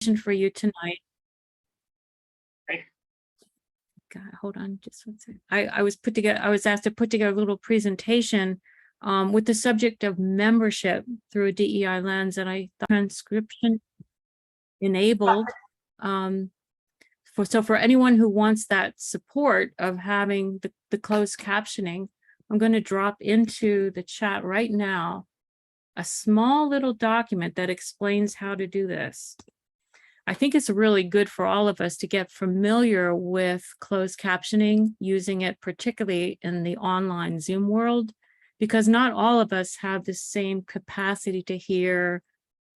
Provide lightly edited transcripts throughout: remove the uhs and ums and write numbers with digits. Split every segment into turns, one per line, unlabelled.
for you tonight. God, hold on just 1 second. I was asked to put together a little presentation with the subject of membership through a DEI lens, and I thought transcription enabled. So for anyone who wants that support of having the closed captioning, I'm going to drop into the chat right now a small little document that explains how to do this. I think it's really good for all of us to get familiar with closed captioning, using it particularly in the online Zoom world, because not all of us have the same capacity to hear,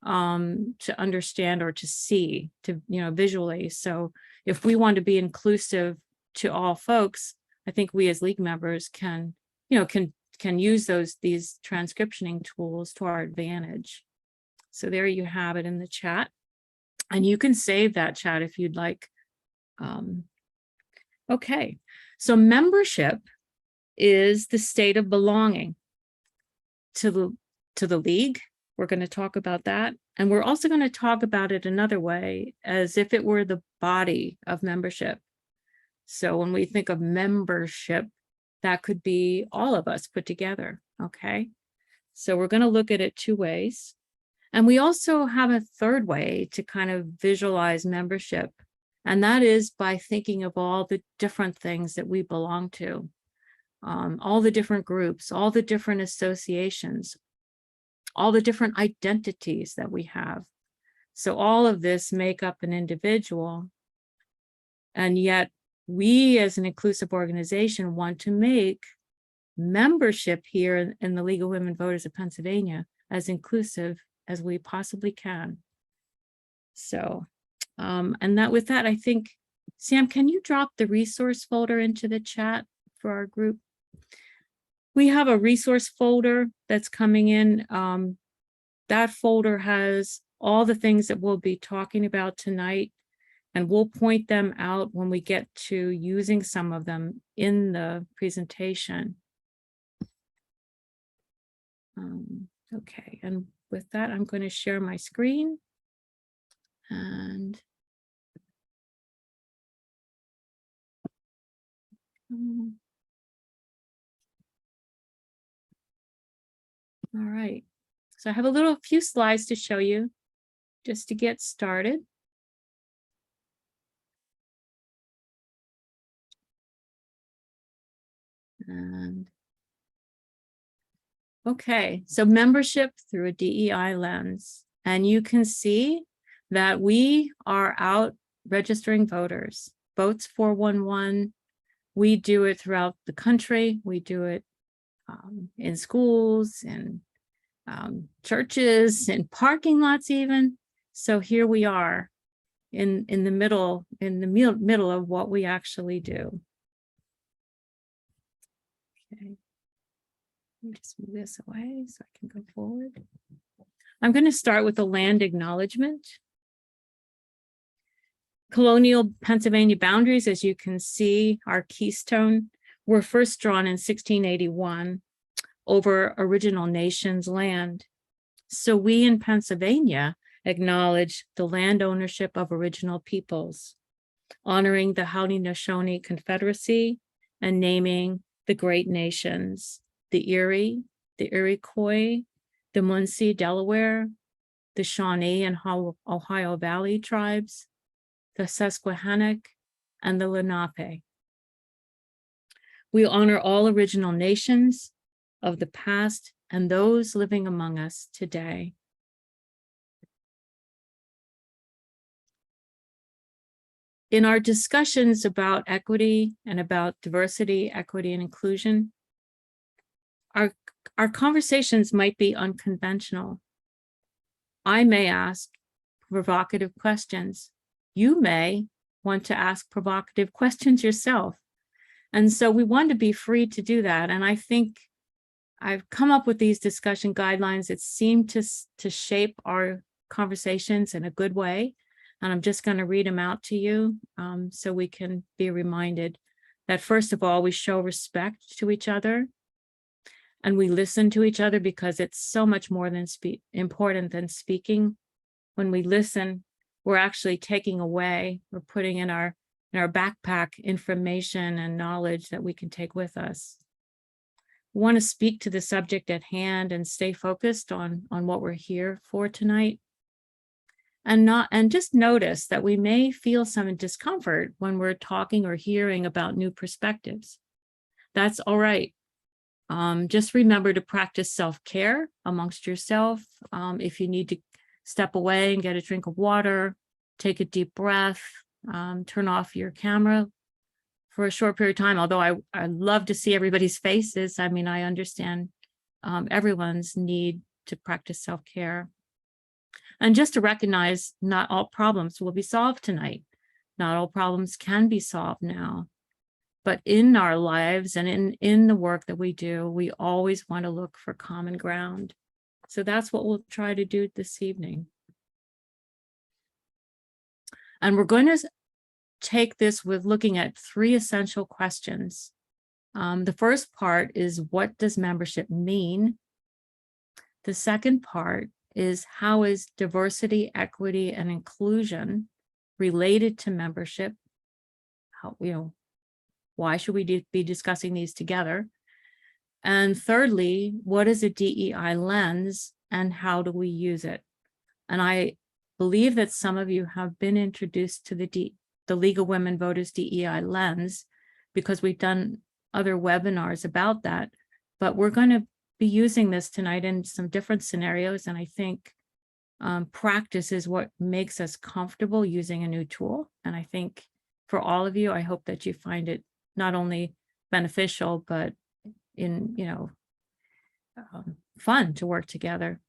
to understand, or to see, to, visually. So if we want to be inclusive to all folks, I think we as league members can use these transcriptioning tools to our advantage. So there you have it in the chat. And you can save that chat if you'd like. Okay, so membership is the state of belonging to the league. We're going to talk about that. And we're also going to talk about it another way, as if it were the body of membership. So when we think of membership, that could be all of us put together, okay? So we're going to look at it two ways. And we also have a third way to kind of visualize membership, and that is by thinking of all the different things that we belong to, all the different groups, all the different associations, all the different identities that we have. So all of this make up an individual, and yet we as an inclusive organization want to make membership here in the League of Women Voters of Pennsylvania as inclusive as we possibly can. So, and with that, I think, Sam, can you drop the resource folder into the chat for our group? We have a resource folder that's coming in. That folder has all the things that we'll be talking about tonight, and we'll point them out when we get to using some of them in the presentation. Okay, and with that, I'm going to share my screen. And all right, so I have a few slides to show you just to get started. And okay, so membership through a DEI lens. And you can see that we are out registering voters. Votes 411. We do it throughout the country. We do it in schools, in churches, in parking lots even. So here we are in the middle of what we actually do. Okay. Let me just move this away so I can go forward. I'm going to start with the land acknowledgement. Colonial Pennsylvania boundaries, as you can see, our keystone, were first drawn in 1681 over original nations' land. So we in Pennsylvania acknowledge the land ownership of original peoples, honoring the Haudenosaunee Confederacy and naming the great nations, the Erie, the Iroquois, the Munsee, Delaware, the Shawnee and Ohio Valley tribes, the Susquehannock, and the Lenape. We honor all original nations of the past and those living among us today. In our discussions about equity and about diversity, equity, and inclusion, our conversations might be unconventional. I may ask provocative questions. You may want to ask provocative questions yourself. And so we want to be free to do that. And I think I've come up with these discussion guidelines that seem to shape our conversations in a good way. And I'm just going to read them out to you so we can be reminded that, first of all, we show respect to each other and we listen to each other, because it's so much more than important than speaking. When we listen, we're actually taking away, we're putting in our backpack information and knowledge that we can take with us. We want to speak to the subject at hand and stay focused on what we're here for tonight. And just notice that we may feel some discomfort when we're talking or hearing about new perspectives. That's all right. Just remember to practice self-care amongst yourself. If you need to step away and get a drink of water, take a deep breath, turn off your camera for a short period of time. Although I love to see everybody's faces. I mean, I understand everyone's need to practice self-care. And just to recognize not all problems will be solved tonight. Not all problems can be solved now. But in our lives and in the work that we do, we always want to look for common ground. So that's what we'll try to do this evening. And we're going to take this with looking at 3 essential questions. The first part is, what does membership mean? The second part is, how is diversity, equity, and inclusion related to membership? How, why should we be discussing these together? And thirdly, what is a DEI lens and how do we use it? And I believe that some of you have been introduced to the League of Women Voters DEI lens because we've done other webinars about that, but we're going to be using this tonight in some different scenarios. And I think practice is what makes us comfortable using a new tool. And I think for all of you, I hope that you find it not only beneficial, but fun to work together.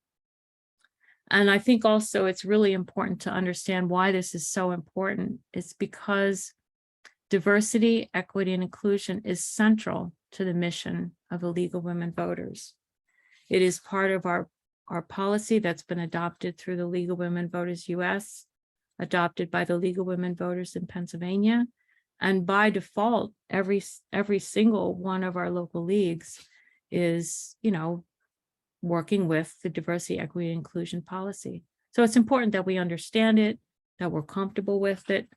And I think also it's really important to understand why this is so important. It's because diversity, equity, and inclusion is central to the mission of the League of Women Voters. It is part of our policy that's been adopted through the League of Women Voters US, adopted by the League of Women Voters in Pennsylvania. And by default, every single one of our local leagues is, working with the diversity, equity, and inclusion policy. So it's important that we understand it, that we're comfortable with it,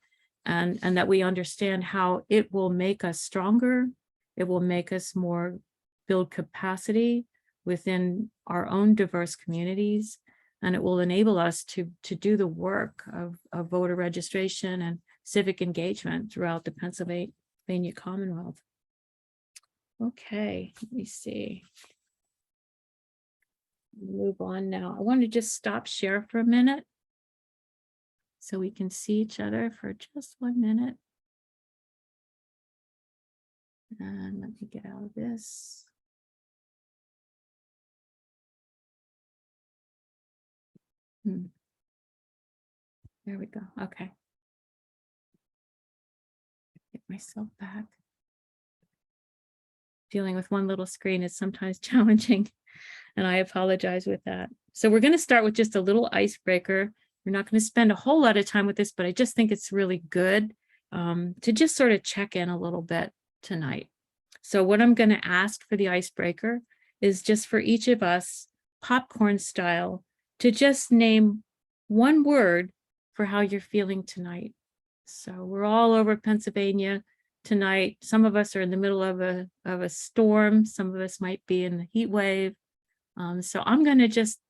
and that we understand how it will make us stronger. It will make us build capacity within our own diverse communities, and it will enable us to do the work of voter registration and civic engagement throughout the Pennsylvania Commonwealth. Okay, let me see. Move on now. I want to just stop share for a minute so we can see each other for just 1 minute. And let me get out of this. There we go. Okay. Get myself back. Dealing with one little screen is sometimes challenging, and I apologize with that. So we're going to start with just a little icebreaker. We're not going to spend a whole lot of time with this, but I just think it's really good to just sort of check in a little bit tonight. So what I'm going to ask for the icebreaker is just for each of us, popcorn style, to just name one word for how you're feeling tonight. So we're all over Pennsylvania tonight. Some of us are in the middle of a storm. Some of us might be in the heat wave. So I'm going to just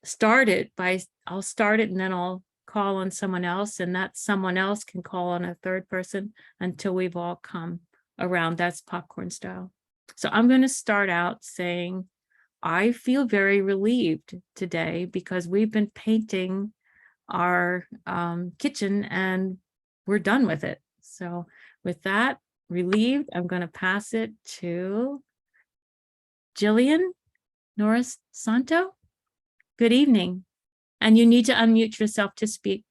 start it I'll start it and then I'll call on someone else, and that someone else can call on a third person until we've all come around. That's popcorn style. So I'm going to start out saying, I feel very relieved today because we've been painting our kitchen and we're done with it. So with that, relieved, I'm going to pass it to Jillian Norris Santo. Good evening. And you need to unmute yourself to speak.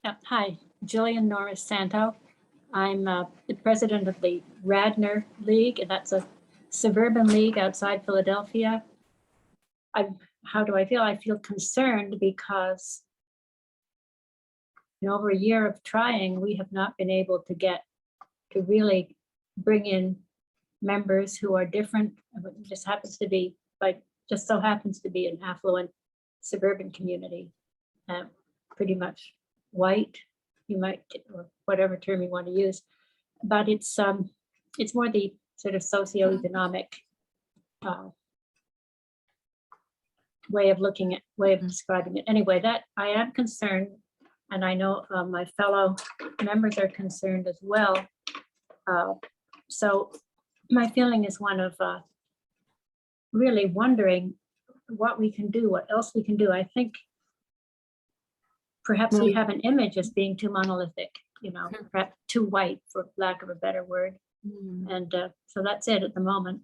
Hi, Jillian Norris Santo. I'm the president of the Radnor League, and that's a suburban league outside Philadelphia. How do I feel? I feel concerned because in over a year of trying, we have not been able to really bring in members who are different. It just happens to be by just so happens to be an affluent suburban community, pretty much white, you might, or whatever term you want to use, but it's more the sort of socioeconomic way of describing it. Anyway, that I am concerned, and I know my fellow members are concerned as well. So my feeling is one of really wondering what we can do, what else we can do. I think perhaps we have an image as being too monolithic, perhaps too white, for lack of a better word. And so that's it at the moment.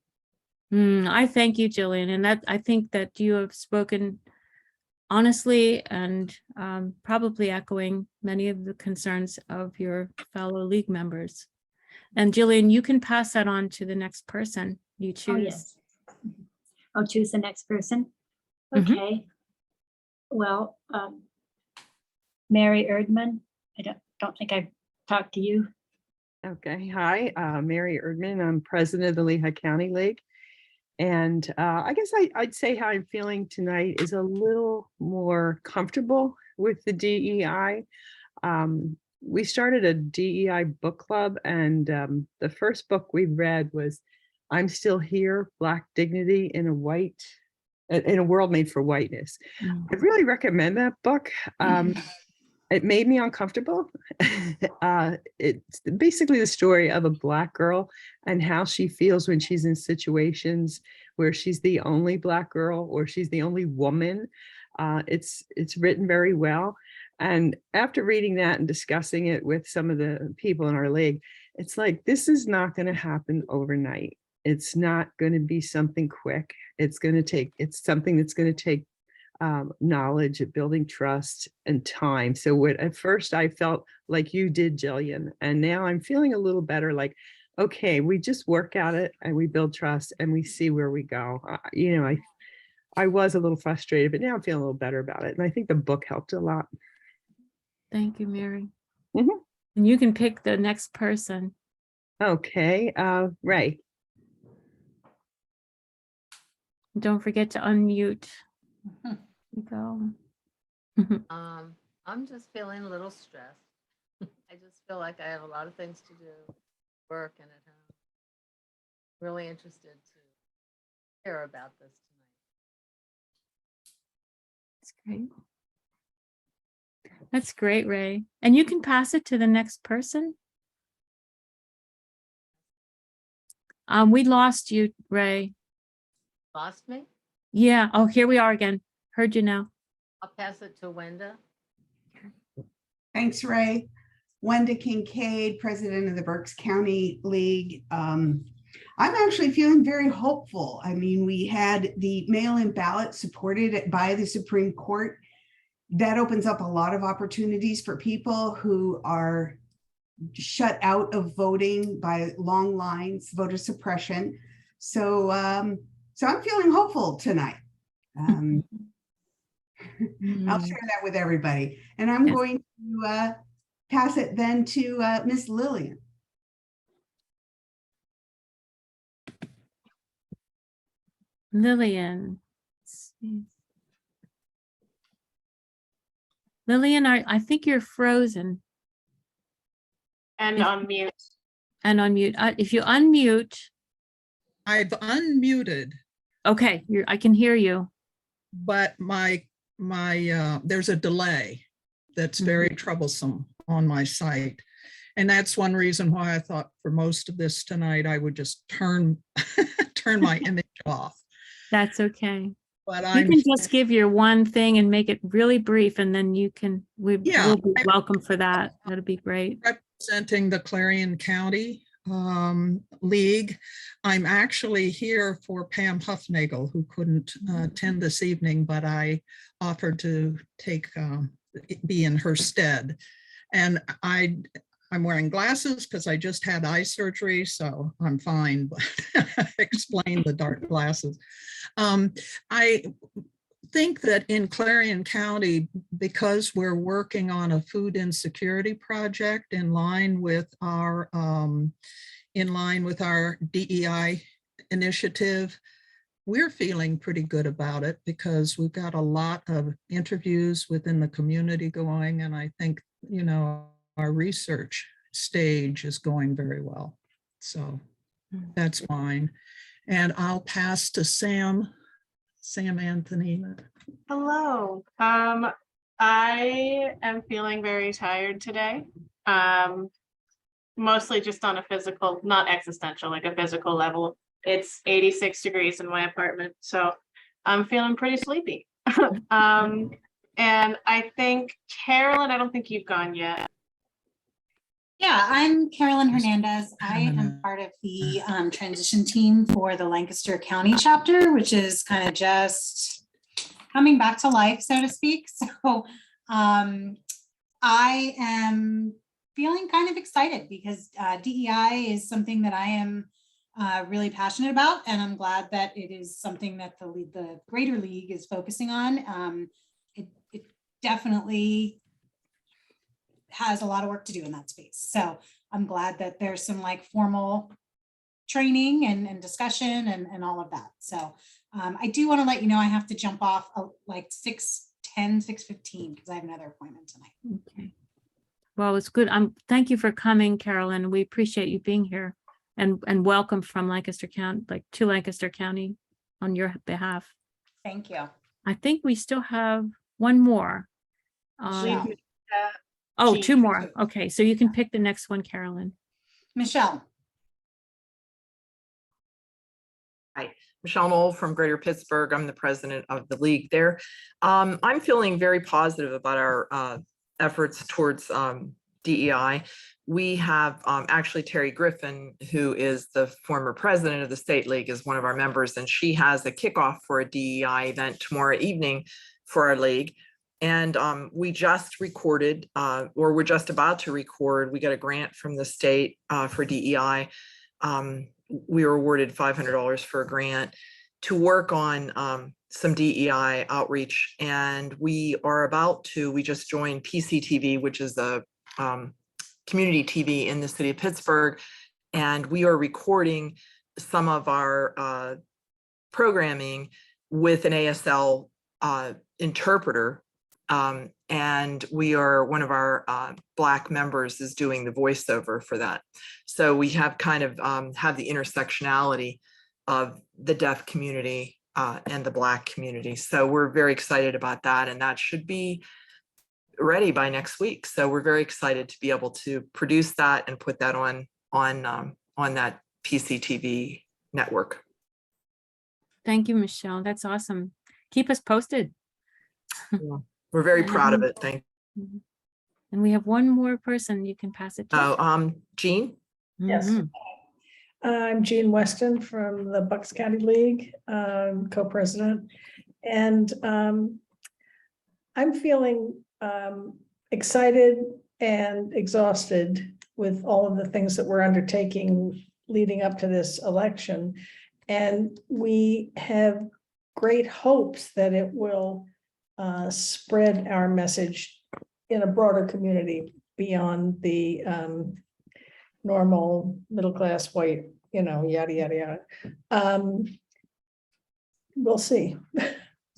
I thank you, Jillian, and that I think that you have spoken honestly and probably echoing many of the concerns of your fellow league members. And Jillian, you can pass that on to the next person you choose.
Oh, yes. I'll choose the next person.
Mhm.
Okay. Well, Mary Erdman, I don't think I've talked to you.
Okay, hi, Mary Erdman. I'm president of the Lehigh County League. And I guess I'd say how I'm feeling tonight is a little more comfortable with the DEI. We started a DEI book club, and the first book we read was I'm Still Here, Black Dignity in a World Made for Whiteness. I really recommend that book. It made me uncomfortable. It's basically the story of a Black girl and how she feels when she's in situations where she's the only Black girl or she's the only woman. It's written very well. And after reading that and discussing it with some of the people in our league, it's like, this is not going to happen overnight. It's not going to be something quick. It's something that's going to take knowledge of building trust and time. So at first I felt like you did, Jillian, and now I'm feeling a little better, like, okay, we just work at it and we build trust and we see where we go. I was a little frustrated, but now I'm feeling a little better about it. And I think the book helped a lot.
Thank you, Mary.
Mhm.
And you can pick the next person.
Okay, Ray.
Don't forget to unmute. You go.
I'm just feeling a little stressed. I just feel like I have a lot of things to do, work and at home. Really interested to hear about this tonight.
That's great. That's great, Ray. And you can pass it to the next person. We lost you, Ray.
Lost me?
Yeah. Oh, here we are again. Heard you now.
I'll pass it to Wenda.
Thanks, Ray. Wenda Kincaid, president of the Berks County League. I'm actually feeling very hopeful. I mean, we had the mail-in ballot supported by the Supreme Court. That opens up a lot of opportunities for people who are shut out of voting by long lines, voter suppression. So I'm feeling hopeful tonight. I'll share that with everybody. And I'm going to pass it then to Miss Lillian.
Lillian. Let's see. Lillian, I think you're frozen.
And unmute.
And unmute. If you unmute.
I've unmuted,
Okay, I can hear you.
but there's a delay that's very troublesome on my site. And that's one reason why I thought for most of this tonight, I would just turn my image off.
That's okay.
But
You can just give your one thing and make it really brief, and then we'll be welcome for that. That'd be great.
Representing the Clarion County League. I'm actually here for Pam Huffnagel, who couldn't attend this evening, but I offered to be in her stead. And I'm wearing glasses because I just had eye surgery, so I'm fine, but explain the dark glasses. I think that in Clarion County, because we're working on a food insecurity project in line with our DEI initiative, we're feeling pretty good about it because we've got a lot of interviews within the community going, and I think, you know, our research stage is going very well. So that's fine. And I'll pass to Sam Anthony.
Hello. I am feeling very tired today. Mostly just on a physical, not existential, like a physical level. It's 86 degrees in my apartment, so I'm feeling pretty sleepy. And I think, Carolyn, I don't think you've gone yet.
Yeah, I'm Carolyn Hernandez. I am part of the transition team for the Lancaster County chapter, which is kind of just coming back to life, so to speak. So I am feeling kind of excited because DEI is something that I am really passionate about, and I'm glad that it is something that the Greater League is focusing on. It definitely has a lot of work to do in that space. So I'm glad that there's some like formal training and discussion and all of that. So I do want to let you know I have to jump off like 6:10, 6:15 because I have another appointment tonight.
Okay. Well, it's good. Thank you for coming, Carolyn. We appreciate you being here and welcome from Lancaster County, like to Lancaster County on your behalf.
Thank you.
I think we still have one more.
Michelle.
Oh,
Jean,
two more.
two.
Okay, so you can pick the next one, Carolyn.
Michelle.
Hi, Michelle Knoll from Greater Pittsburgh. I'm the president of the league there. I'm feeling very positive about our efforts towards DEI. We have actually Terry Griffin, who is the former president of the state league, is one of our members, and she has a kickoff for a DEI event tomorrow evening for our league. And we just recorded, or we're just about to record, we got a grant from the state for DEI. We were awarded $500 for a grant to work on some DEI outreach. And we just joined PCTV, which is the community TV in the city of Pittsburgh. And we are recording some of our programming with an ASL interpreter. And one of our Black members is doing the voiceover for that. So we have kind of have the intersectionality of the deaf community and the Black community. So we're very excited about that, and that should be ready by next week. So we're very excited to be able to produce that and put that on that PCTV network.
Thank you, Michelle. That's awesome. Keep us posted.
Yeah. We're very proud of it. Thank
you. And we have one more person you can pass it to.
Oh, Jean?
Yes.
Mhm.
I'm Jean Weston from the Bucks County League, co-president. And I'm feeling excited and exhausted with all of the things that we're undertaking leading up to this election. And we have great hopes that it will spread our message in a broader community beyond the normal middle-class white, yada, yada, yada. We'll see.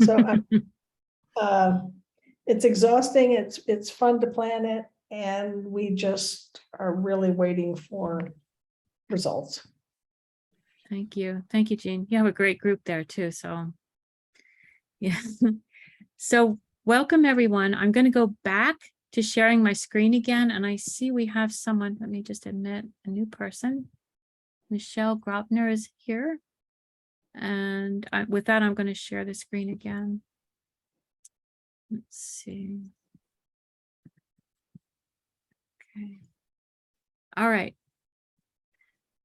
So it's exhausting. It's fun to plan it. And we just are really waiting for results.
Thank you. Thank you, Jean. You have a great group there too. So yeah. So welcome everyone. I'm going to go back to sharing my screen again. And I see we have someone, let me just admit, a new person. Michelle Grobner is here. And with that, I'm going to share the screen again. Let's see. Okay. All right.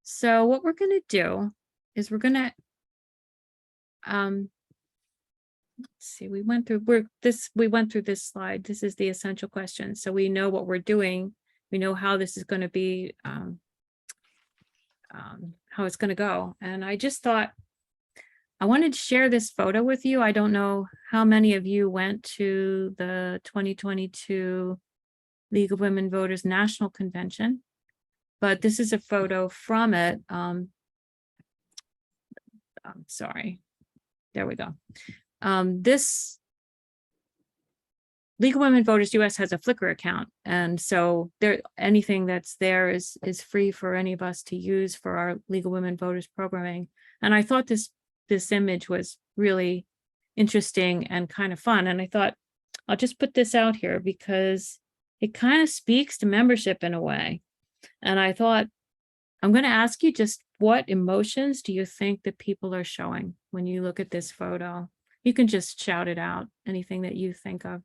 So what we're going to do is we're going to, let's see, we went through this slide. This is the essential question. So we know what we're doing. We know how this is going to be, how it's going to go. And I just thought I wanted to share this photo with you. I don't know how many of you went to the 2022 League of Women Voters National Convention, but this is a photo from it. I'm sorry. There we go. This League of Women Voters US has a Flickr account. And so there, anything that's there is free for any of us to use for our League of Women Voters programming. And I thought this image was really interesting and kind of fun. And I thought, I'll just put this out here because it kind of speaks to membership in a way. And I thought, I'm going to ask you just what emotions do you think that people are showing when you look at this photo? You can just shout it out, anything that you think of.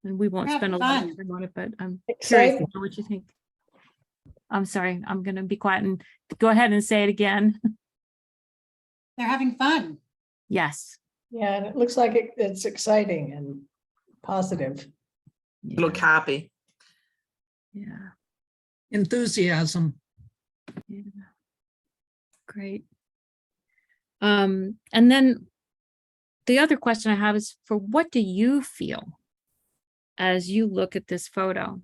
And we won't spend a lot of time on it, but I'm curious to
Excited.
know what you think. I'm sorry, I'm going to be quiet and go ahead and say it again.
They're having fun.
Yes.
Yeah, and it looks like it's exciting and positive.
Yeah.
Look happy.
Yeah.
Enthusiasm.
Yeah. Great. And then the other question I have is, for what do you feel as you look at this photo?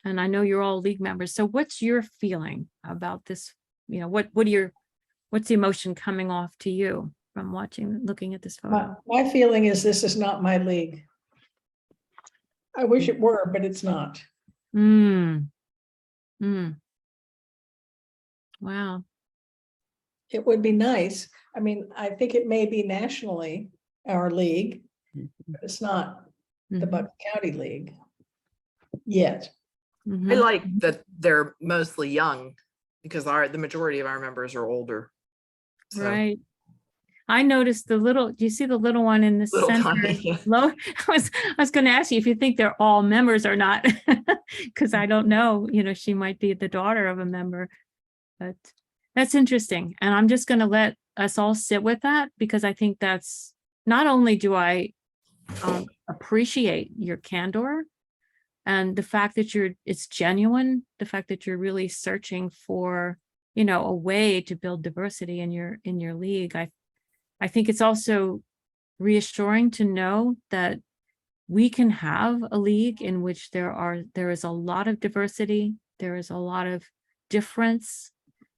And I know you're all league members, so what's your feeling about this? You know, what's the emotion coming off to you from looking at this photo?
My feeling is this is not my league. I wish it were, but it's not.
Wow.
It would be nice. I mean, I think it may be nationally our league, but it's not the Bucks County League yet.
I like that they're mostly young because the majority of our members are older. So,
Right. I noticed do you see the little one in the
Little
center?
tiny, yeah.
Low. I was going to ask you if you think they're all members or not, because I don't know, she might be the daughter of a member, but that's interesting. And I'm just going to let us all sit with that, because I think that's, not only do I appreciate your candor and the fact that it's genuine, the fact that you're really searching for, a way to build diversity in your league. I think it's also reassuring to know that we can have a league in which there is a lot of diversity, there is a lot of difference,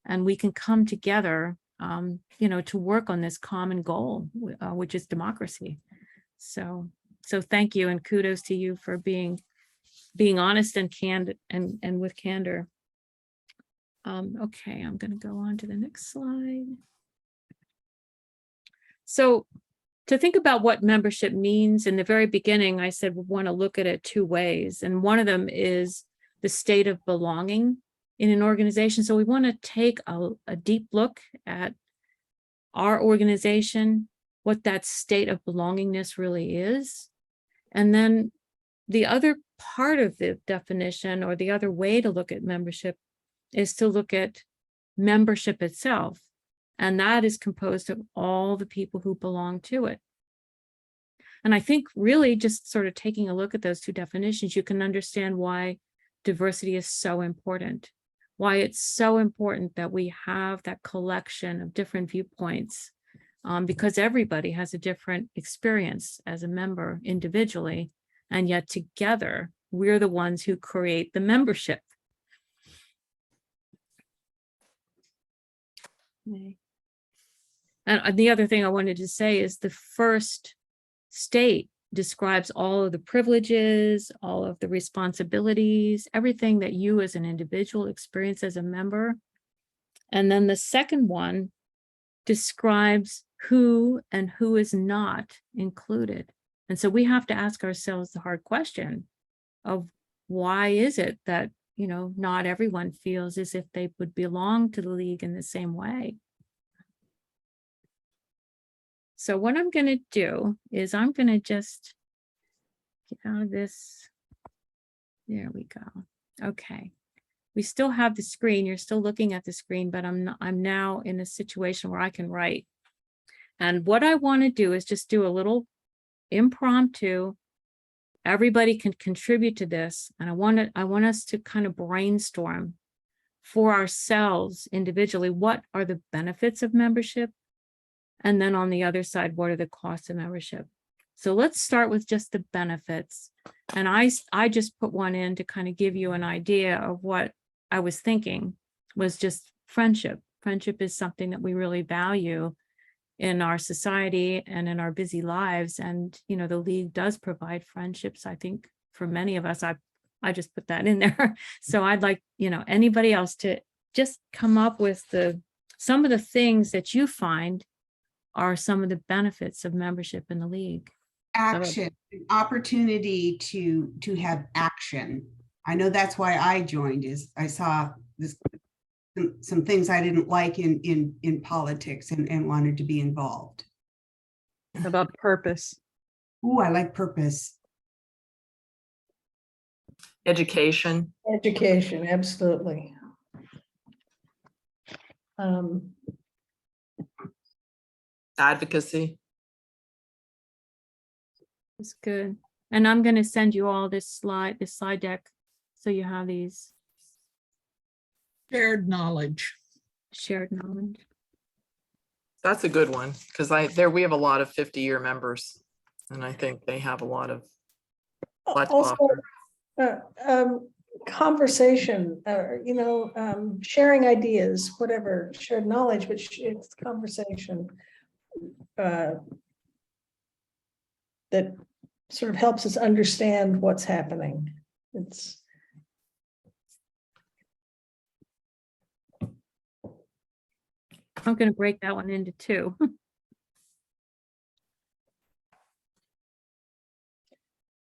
and we can come together, to work on this common goal, which is democracy. So thank you, and kudos to you for being honest and candid and with candor. Okay, I'm going to go on to the next slide. So to think about what membership means, in the very beginning, I said we want to look at it two ways. And one of them is the state of belonging in an organization. So we want to take a deep look at our organization, what that state of belongingness really is. And then the other part of the definition, or the other way to look at membership, is to look at membership itself. And that is composed of all the people who belong to it. And I think really just sort of taking a look at those two definitions, you can understand why diversity is so important, why it's so important that we have that collection of different viewpoints, because everybody has a different experience as a member individually, and yet together, we're the ones who create the membership. Okay. And the other thing I wanted to say is the first state describes all of the privileges, all of the responsibilities, everything that you as an individual experience as a member. And then the second one describes who and who is not included. And so we have to ask ourselves the hard question of why is it that, not everyone feels as if they would belong to the league in the same way. So what I'm going to do is I'm going to just get out of this. There we go. Okay. We still have the screen. You're still looking at the screen, but I'm now in a situation where I can write. And what I want to do is just do a little impromptu. Everybody can contribute to this. And I want us to kind of brainstorm for ourselves individually. What are the benefits of membership? And then on the other side, what are the costs of membership? So let's start with just the benefits. And I just put one in to kind of give you an idea of what I was thinking was just friendship. Friendship is something that we really value in our society and in our busy lives. And, you know, the league does provide friendships, I think, for many of us. I just put that in there. So I'd like, you know, anybody else to just come up with some of the things that you find are some of the benefits of membership in the league.
Action, an opportunity to have action. I know that's why I joined, is I saw this some things I didn't like in politics and wanted to be involved.
How about purpose?
Ooh, I like purpose.
Education.
Education, absolutely.
Advocacy.
It's good. And I'm going to send you all this slide deck. So you have these
Shared knowledge.
shared knowledge.
That's a good one, because we have a lot of 50-year members, and I think they have a lot of lot to
Also,
offer.
conversation, sharing ideas, whatever, shared knowledge, but it's conversation that sort of helps us understand what's happening. It's
I'm going to break that one into two.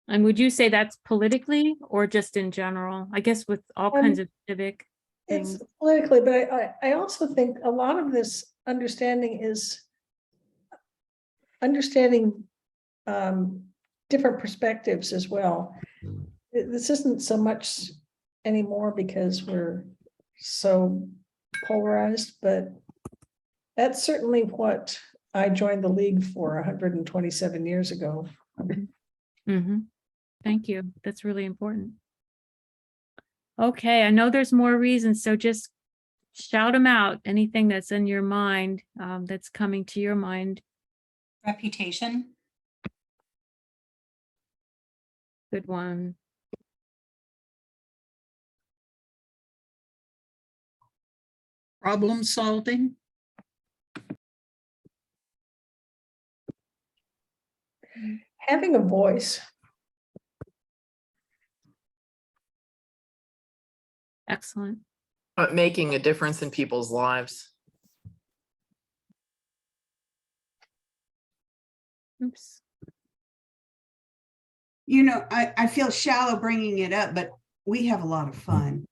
And would you say that's politically or just in general? I guess with all kinds of civic
it's
things.
politically, but I also think a lot of this understanding is understanding different perspectives as well. This isn't so much anymore because we're so polarized, but that's certainly what I joined the league for 127 years ago.
Mm-hmm. Thank you. That's really important. Okay, I know there's more reasons, so just shout them out. Anything that's in your mind, that's coming to your mind.
Reputation.
Good one.
Problem solving.
Having a voice.
Excellent.
But making a difference in people's lives.
Oops.
You know, I feel shallow bringing it up, but we have a lot of fun.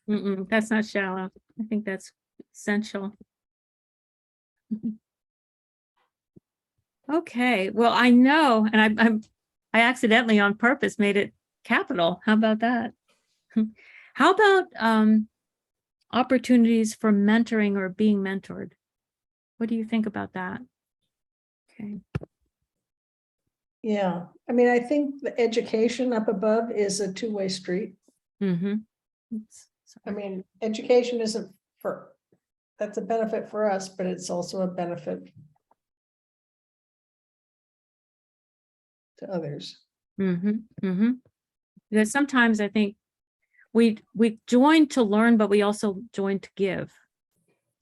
That's not shallow. I think that's essential. Okay, well, I know, and I accidentally on purpose made it capital. How about that? How about opportunities for mentoring or being mentored? What do you think about that? Okay.
Yeah, I mean, I think the education up above is a two-way street.
Mm-hmm.
I mean, education isn't that's a benefit for us, but it's also a benefit to others.
Mm-hmm. Mm-hmm. Because sometimes I think we join to learn, but we also join to give,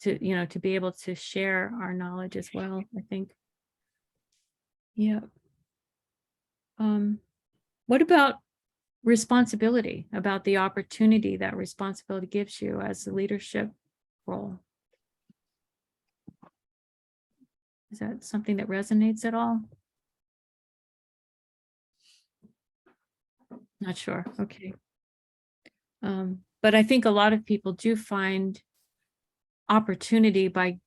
to be able to share our knowledge as well, I think. Yeah. What about responsibility, about the opportunity that responsibility gives you as a leadership role? Is that something that resonates at all? Not sure. Okay. But I think a lot of people do find opportunity by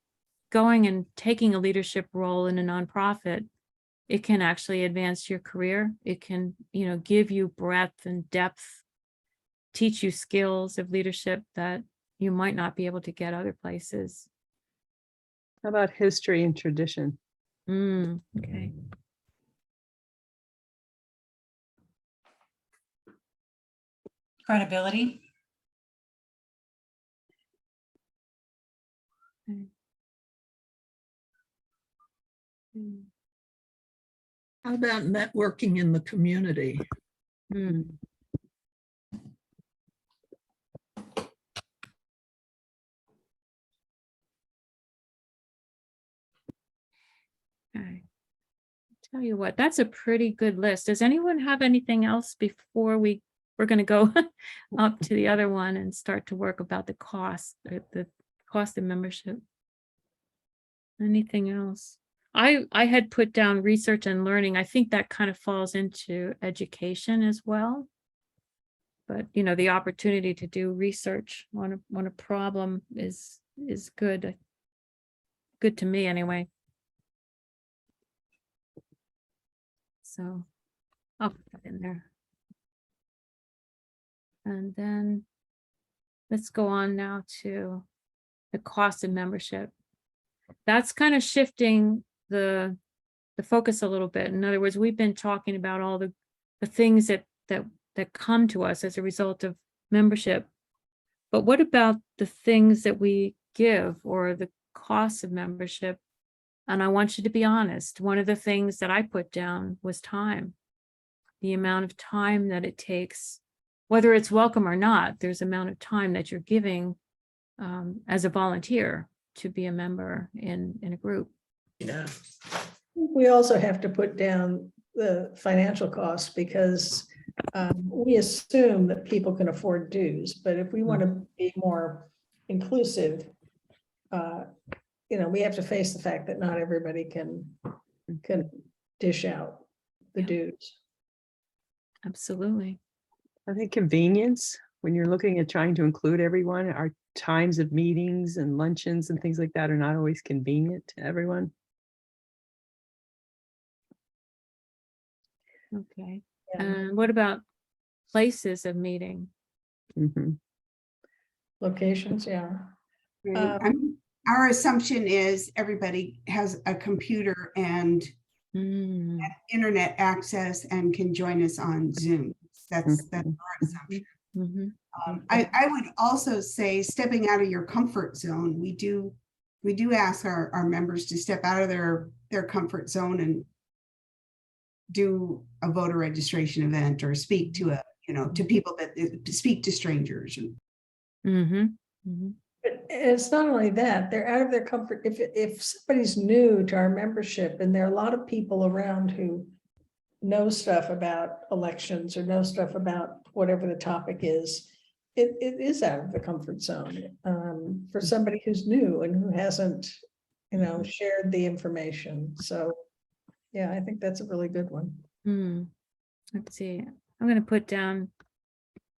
going and taking a leadership role in a nonprofit. It can actually advance your career. It can, give you breadth and depth, teach you skills of leadership that you might not be able to get other places.
How about history and tradition?
Okay.
Credibility.
How about networking in the community?
Tell you what, that's a pretty good list. Does anyone have anything else before we're going to go up to the other one and start to work about the cost, the cost of membership? Anything else? I had put down research and learning. I think that kind of falls into education as well. But, you know, the opportunity to do research on a problem is good. Good to me anyway. So I'll put that in there. And then let's go on now to the cost of membership. That's kind of shifting the focus a little bit. In other words, we've been talking about all the things that come to us as a result of membership. But what about the things that we give or the cost of membership? And I want you to be honest. One of the things that I put down was time. The amount of time that it takes, whether it's welcome or not, there's amount of time that you're giving as a volunteer to be a member in a group.
Yeah.
We also have to put down the financial costs because we assume that people can afford dues, but if we want to be more inclusive, we have to face the fact that not everybody can dish out the dues.
Absolutely.
I think convenience, when you're looking at trying to include everyone, our times of meetings and luncheons and things like that are not always convenient to everyone.
Okay.
Yeah.
And what about places of meeting?
Mhm.
Locations, yeah.
Our assumption is everybody has a computer and
Mm,
internet access and can join us on Zoom. That's our assumption.
mhm.
I would also say stepping out of your comfort zone. We do ask our members to step out of their comfort zone and do a voter registration event or speak to to people that speak to strangers.
Mhm, mhm.
But it's not only that, they're out of their comfort. If somebody's new to our membership, and there are a lot of people around who know stuff about elections or know stuff about whatever the topic is, it is out of the comfort zone for somebody who's new and who hasn't, shared the information. So, yeah, I think that's a really good one.
Let's see. I'm going to put down,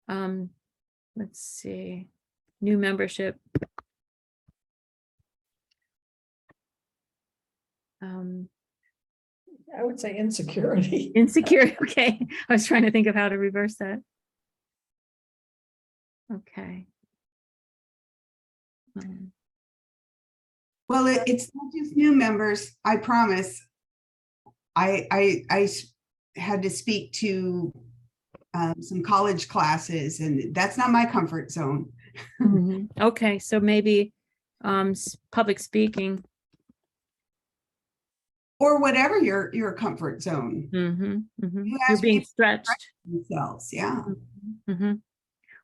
let's see, new membership.
I would say insecurity.
Insecure. Okay. I was trying to think of how to reverse that. Okay.
Well, it's not just new members. I promise. I had to speak to some college classes, and that's not my comfort zone.
Mhm. Okay, so maybe public speaking.
Or whatever your comfort zone. You
You're
ask
being
people
stretched.
themselves, yeah.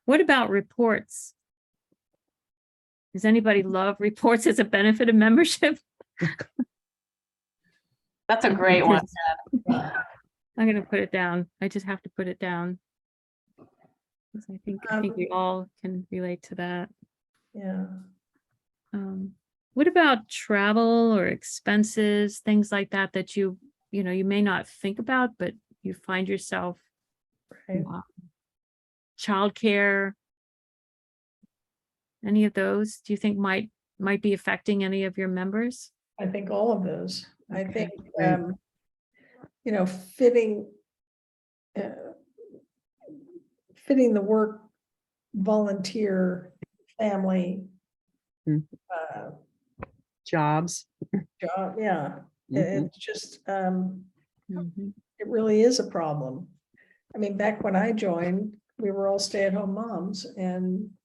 What about reports? Does anybody love reports as a benefit of membership?
That's a great one.
I'm going to put it down. I just have to put it down. 'Cause I think we all can relate to that.
Yeah.
What about travel or expenses, things like that, that you may not think about, but you find yourself,
Right.
childcare, any of those, do you think might be affecting any of your members?
I think all of those. I
Okay.
think,
Great.
fitting the work, volunteer, family,
Mm. Jobs.
job, yeah.
Mhm.
It's just,
Mhm.
it really is a problem. I mean, back when I joined, we were all stay-at-home moms and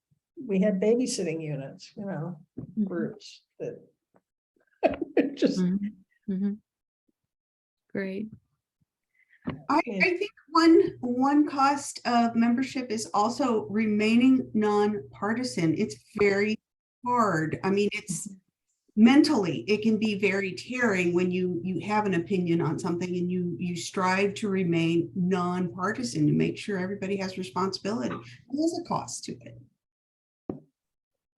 we had babysitting units,
Mhm.
groups that just,
Mhm. Great.
I think one cost of membership is also remaining nonpartisan. It's very hard. I mean, mentally, it can be very tearing when you have an opinion on something and you strive to remain nonpartisan to make sure everybody has responsibility. There's a cost to it.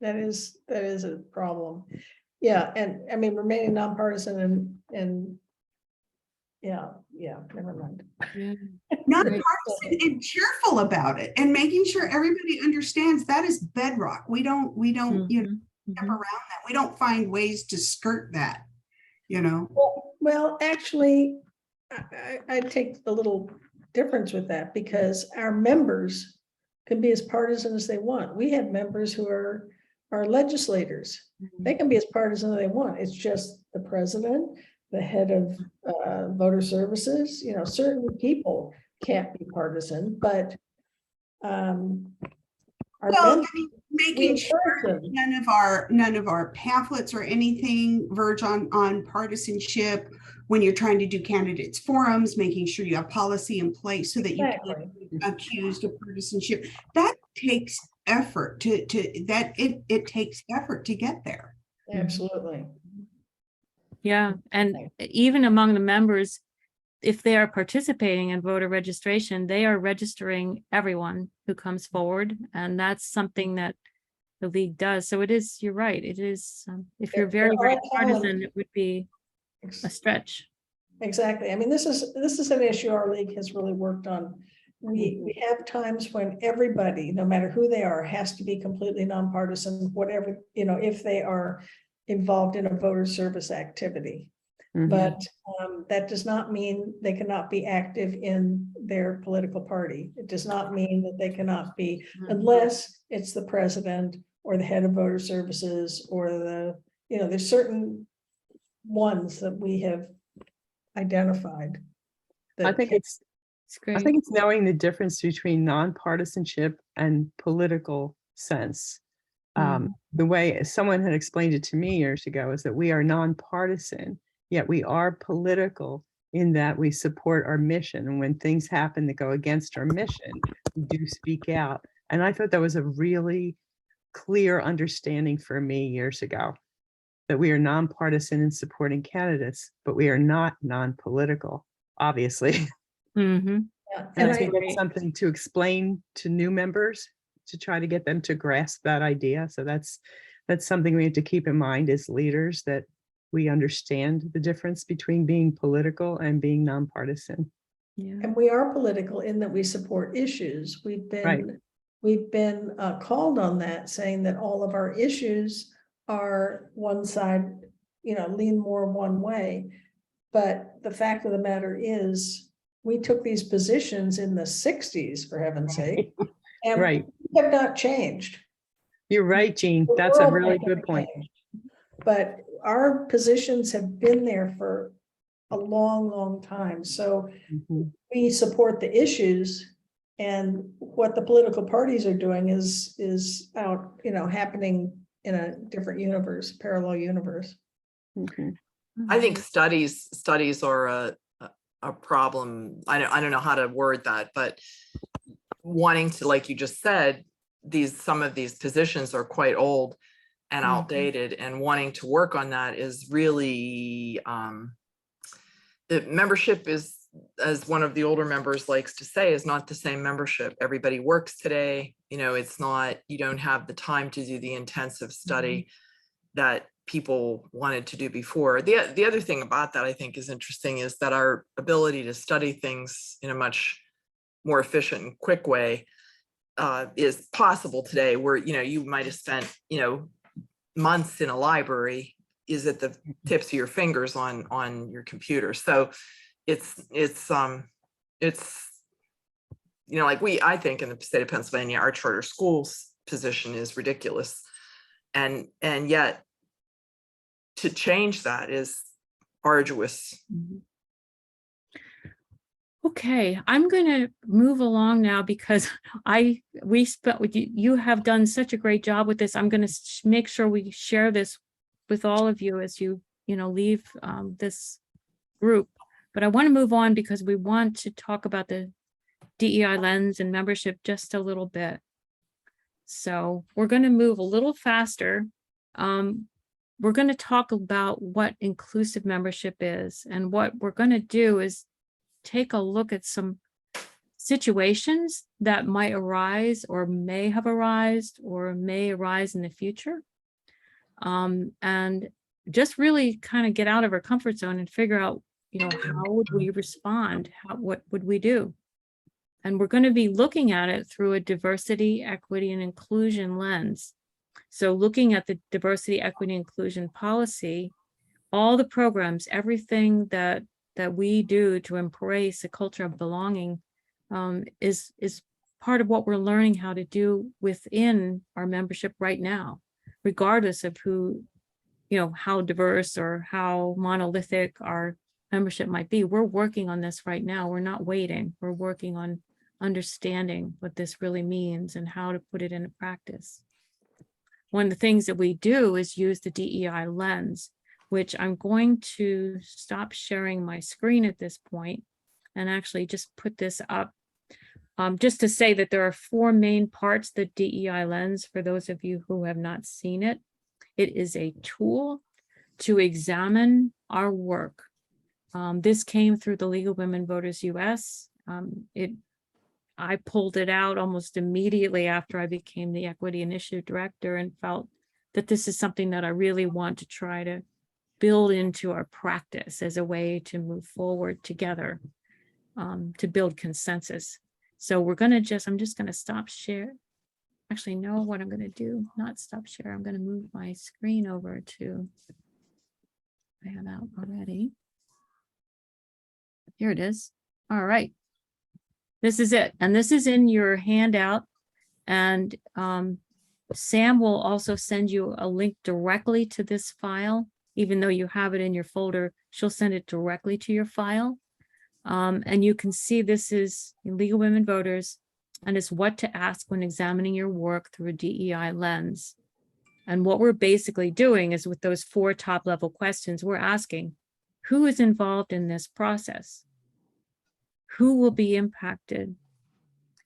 That is a problem. Yeah, and I mean, remaining nonpartisan and yeah, never mind.
Yeah.
Nonpartisan and cheerful about it and making sure everybody understands that is bedrock. We don't, you know,
Mhm,
step
mhm.
around that. We don't find ways to skirt that, you know.
Well, actually, I take a little difference with that because our members can be as partisan as they want. We have members who are legislators. They can be as partisan as they want. It's just the president, the head of voter services, you know, certain people can't be partisan, but our
Well, I
members,
mean,
we
making sure
encourage them.
none of our pamphlets or anything verge on partisanship. When you're trying to do candidates forums, making sure you have policy in place so that you can't
Exactly.
be accused of partisanship. That takes effort it takes effort to get there.
Absolutely.
Yeah, and even among the members, if they are participating in voter registration, they are registering everyone who comes forward, and that's something that the league does. So it is, you're right, it is, if you're
They're
very
all
partisan,
talented.
it would be a stretch.
Exactly. I mean, this is an issue our league has really worked on. We have times when everybody, no matter who they are, has to be completely nonpartisan, whatever, you know, if they are involved in a voter service activity. But that does not mean they cannot be active in their political party. It does not mean that they cannot be, unless it's the president or the head of voter services or the, you know, there's certain ones that we have identified.
I think it's
It's
I
great.
think it's knowing the difference between nonpartisanship and political sense. The way someone had explained it to me years ago is that we are nonpartisan, yet we are political in that we support our mission. And when things happen that go against our mission, we do speak out. And I thought that was a really clear understanding for me years ago, that we are nonpartisan in supporting candidates, but we are not non-political, obviously.
Mhm.
Yeah,
And I
I
think that's something to explain to new members to try to get them to grasp that idea. So that's something we have to keep in mind as leaders, that we understand the difference between being political and being nonpartisan.
Yeah.
And we are political in that we support issues.
Right.
We've been called on that, saying that all of our issues are one side, you know, lean more one way. But the fact of the matter is, we took these positions in the 60s, for heaven's sake, and
Right.
we have not changed.
You're right, Jean.
The
That's a
world
really
may
good
have
point.
changed, but our positions have been there for a long, long time. So
Mhm.
we support the issues, and what the political parties are doing is out, you know, happening in a different universe, parallel universe.
Mhm.
I think studies are a problem. I don't know how to word that, but wanting to, like you just said, some of these positions are quite old and outdated, and wanting to work on that is really the membership is, as one of the older members likes to say, is not the same membership. Everybody works today. You know, it's not, you don't have the time to do the intensive study that people wanted to do before. The other thing about that I think is interesting is that our ability to study things in a much more efficient and quick way is possible today, where, you know, you might have spent, you know, months in a library is at the tips of your fingers on your computer. So it's you know, like I think in the state of Pennsylvania, our charter schools position is ridiculous. And yet to change that is arduous.
Okay, I'm going to move along now because you have done such a great job with this. I'm going to make sure we share this with all of you as you leave this group. But I want to move on because we want to talk about the DEI lens and membership just a little bit. So we're going to move a little faster. we're going to talk about what inclusive membership is. And what we're going to do is take a look at some situations that might arise or may have arisen or may arise in the future. And just really kind of get out of our comfort zone and figure out, how would we respond? What would we do? And we're going to be looking at it through a diversity, equity, and inclusion lens. So looking at the diversity, equity, inclusion policy, all the programs, everything that we do to embrace a culture of belonging is part of what we're learning how to do within our membership right now, regardless of who, how diverse or how monolithic our membership might be. We're working on this right now. We're not waiting. We're working on understanding what this really means and how to put it into practice. One of the things that we do is use the DEI lens, which I'm going to stop sharing my screen at this point and actually just put this up. Just to say that there are 4 main parts, the DEI lens, for those of you who have not seen it. It is a tool to examine our work. This came through the League of Women Voters US. I pulled it out almost immediately after I became the Equity Initiative Director and felt that this is something that I really want to try to build into our practice as a way to move forward together, to build consensus. So I'm just going to stop share. Actually, no, what I'm going to do, not stop share. I'm going to move my screen over to, I have out already. Here it is. All right. This is it. And this is in your handout. And Sam will also send you a link directly to this file. Even though you have it in your folder, she'll send it directly to your file. And you can see this is League of Women Voters, and it's what to ask when examining your work through a DEI lens. And what we're basically doing is with those 4 top level questions, we're asking, who is involved in this process? Who will be impacted?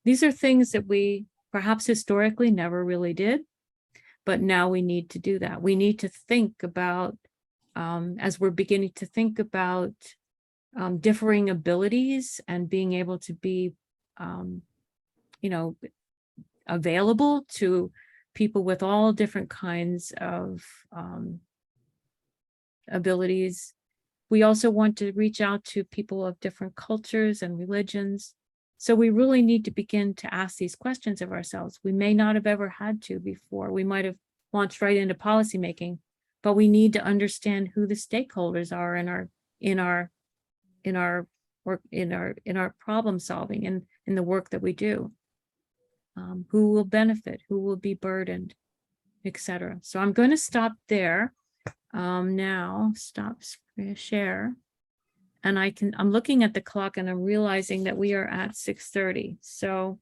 These are things that we perhaps historically never really did, but now we need to do that. We need to think about, as we're beginning to think about differing abilities and being able to be, available to people with all different kinds of abilities. We also want to reach out to people of different cultures and religions. So we really need to begin to ask these questions of ourselves. We may not have ever had to before. We might have launched right into policymaking, but we need to understand who the stakeholders are in our problem solving and in the work that we do. Who will benefit, who will be burdened, etc. So I'm going to stop there. Now stop share. And I'm looking at the clock and I'm realizing that we are at 6:30. So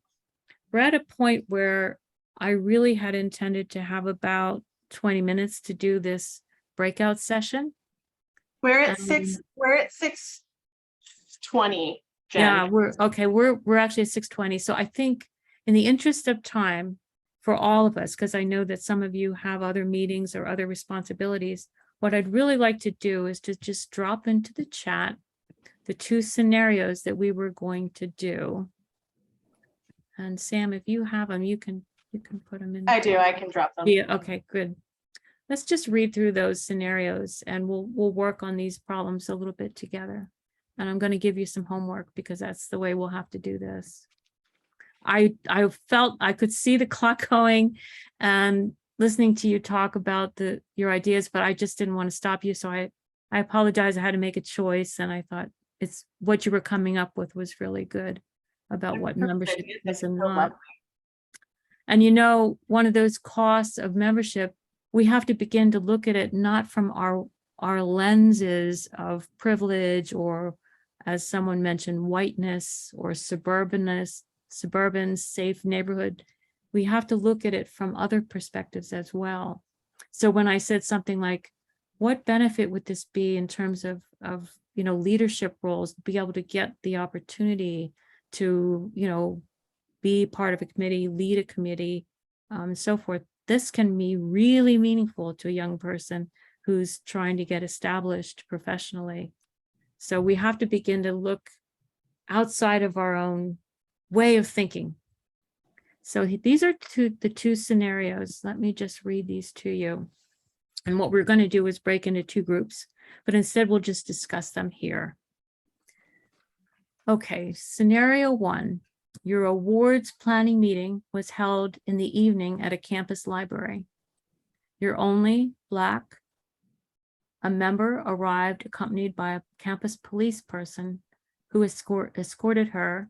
we're at a point where I really had intended to have about 20 minutes to do this breakout session.
We're at 6:20. Jen.
Yeah, we're actually at 6:20. So I think in the interest of time for all of us, because I know that some of you have other meetings or other responsibilities, what I'd really like to do is to just drop into the chat the 2 scenarios that we were going to do. And Sam, if you have them, you can put them in.
I do. I can drop them.
Yeah. Okay. Good. Let's just read through those scenarios, and we'll work on these problems a little bit together. And I'm going to give you some homework because that's the way we'll have to do this. I felt I could see the clock going, and listening to you talk about your ideas, but I just didn't want to stop you. So I apologize. I had to make a choice, and I thought it's what you were coming up with was really good about what membership is and not. And one of those costs of membership, we have to begin to look at it not from our lenses of privilege, or, as someone mentioned, whiteness or suburban safe neighborhood. We have to look at it from other perspectives as well. So when I said something like, what benefit would this be in terms of leadership roles, be able to get the opportunity to be part of a committee, lead a committee, and so forth. This can be really meaningful to a young person who's trying to get established professionally. So we have to begin to look outside of our own way of thinking. So these are the two scenarios. Let me just read these to you. And what we're going to do is break into two groups, but instead we'll just discuss them here. Okay, scenario one, your awards planning meeting was held in the evening at a campus library. Your only Black, a member arrived accompanied by a campus police person who escorted her,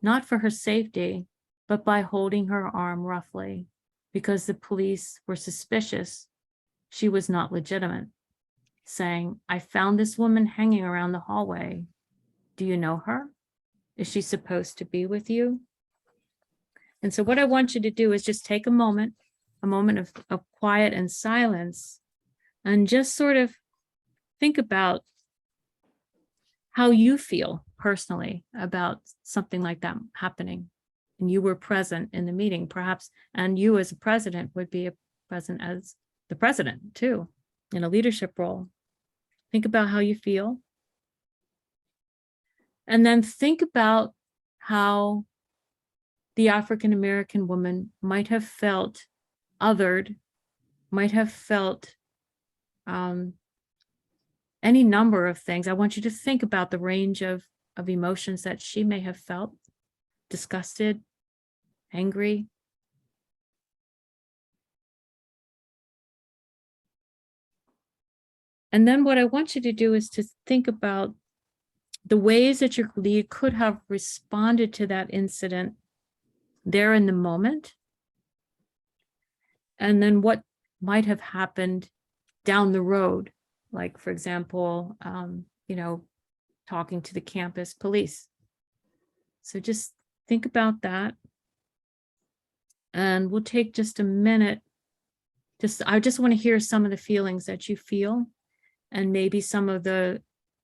not for her safety, but by holding her arm roughly, because the police were suspicious she was not legitimate, saying, "I found this woman hanging around the hallway. Do you know her? Is she supposed to be with you?" And so what I want you to do is just take a moment of quiet and silence, and just sort of think about how you feel personally about something like that happening. And you were present in the meeting, perhaps, and you as a president would be present as the president too, in a leadership role. Think about how you feel. And then think about how the African-American woman might have felt othered, might have felt any number of things. I want you to think about the range of emotions that she may have felt: disgusted, angry. And then what I want you to do is to think about the ways that your lead could have responded to that incident there in the moment, and then what might have happened down the road, like, for example, talking to the campus police. So just think about that, and we'll take just a minute. I just want to hear some of the feelings that you feel, and maybe some of the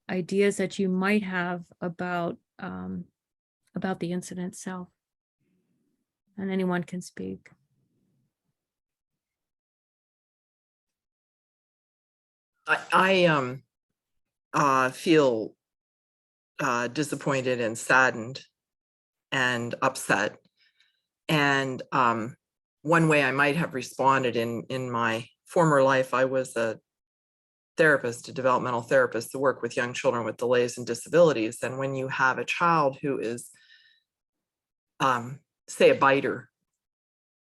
ideas that you might have about the incident itself. And anyone can speak.
I feel disappointed and saddened and upset. And one way I might have responded in my former life, I was a therapist, a developmental therapist to work with young children with delays and disabilities. And when you have a child who is, say, a biter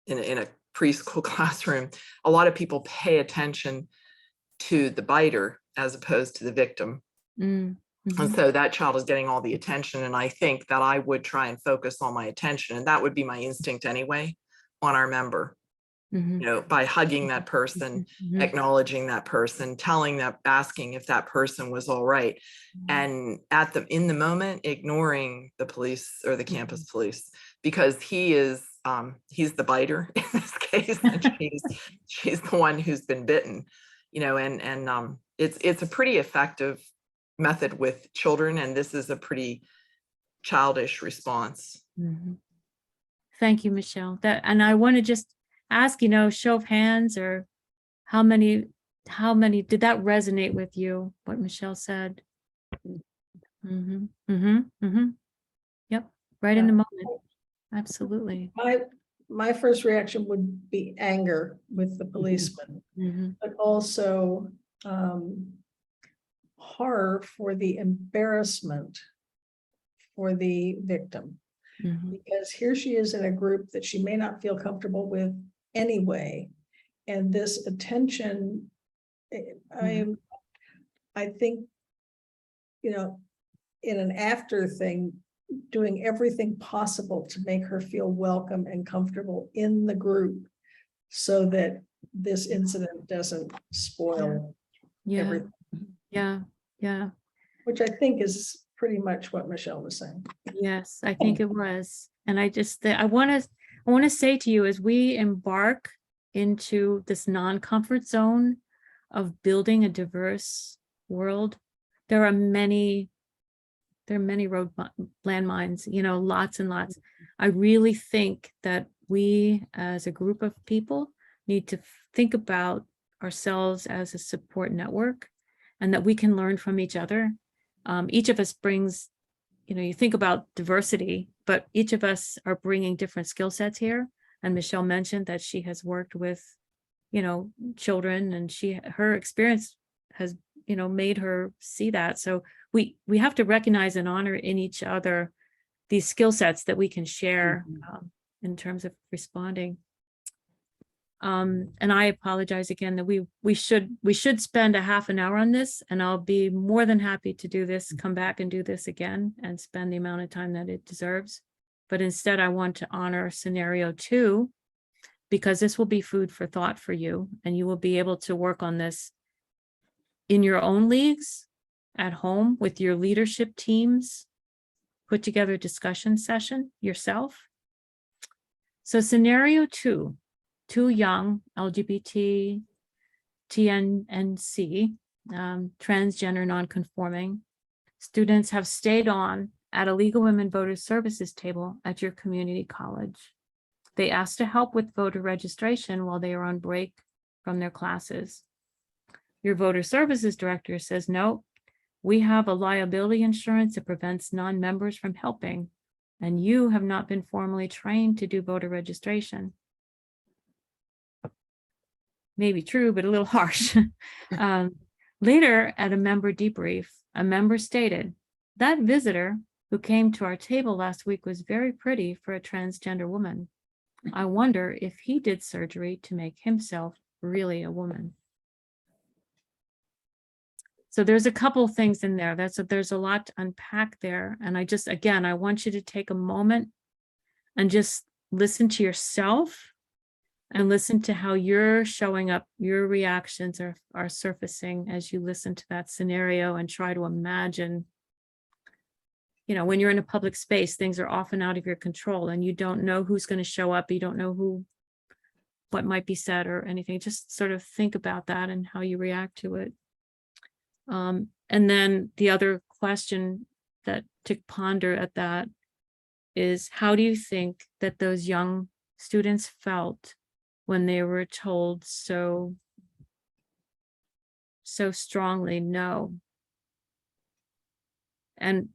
in a preschool classroom, a lot of people pay attention to the biter as opposed to the victim.
Mm-hmm.
And so that child is getting all the attention. And I think that I would try and focus all my attention, and that would be my instinct anyway, on our member.
Mm-hmm.
By hugging that person,
Mm-hmm.
acknowledging that person, asking if that person was all right. And in the moment, ignoring the police or the campus police, because he's the biter in this case, and she's the one who's been bitten, and it's a pretty effective method with children, and this is a pretty childish response.
Mm-hmm. Thank you, Michelle. And I want to just ask, show of hands, or how many did that resonate with you, what Michelle said? Mm-hmm. Mm-hmm. Mm-hmm. Yep. Right in the moment. Absolutely.
My first reaction would be anger with the policeman,
Mm-hmm.
but also horror for the embarrassment for the victim.
Mm-hmm.
Because here she is in a group that she may not feel comfortable with anyway. And this attention, I think, in an after thing, doing everything possible to make her feel welcome and comfortable in the group so that this incident doesn't spoil everything.
Yeah.
Which I think is pretty much what Michelle was saying.
Yes, I think it was. And I want to say to you, as we embark into this non-comfort zone of building a diverse world, there are many road landmines, lots and lots. I really think that we as a group of people need to think about ourselves as a support network and that we can learn from each other. Each of us brings, you think about diversity, but each of us are bringing different skill sets here. And Michelle mentioned that she has worked with, children, and her experience has, made her see that. So we have to recognize and honor in each other these skill sets that we can share in terms of responding. And I apologize again that we should spend a half an hour on this, and I'll be more than happy to do this, come back and do this again and spend the amount of time that it deserves. But instead, I want to honor scenario 2, because this will be food for thought for you, and you will be able to work on this in your own leagues, at home with your leadership teams, put together a discussion session yourself. So scenario 2, 2 young LGBT, TNC, transgender nonconforming students have stayed on at a League of Women Voters Services table at your community college. They asked to help with voter registration while they are on break from their classes. Your voter services director says, no, we have a liability insurance that prevents non-members from helping, and you have not been formally trained to do voter registration. Maybe true, but a little harsh. Later, at a member debrief, a member stated, that visitor who came to our table last week was very pretty for a transgender woman. I wonder if he did surgery to make himself really a woman. So there's a couple things in there. There's a lot to unpack there. And I want you to take a moment and just listen to yourself and listen to how you're showing up. Your reactions are surfacing as you listen to that scenario, and try to imagine, when you're in a public space, things are often out of your control and you don't know who's going to show up. You don't know what might be said or anything. Just sort of think about that and how you react to it. And then the other question that to ponder at that is, how do you think that those young students felt when they were told so strongly no? And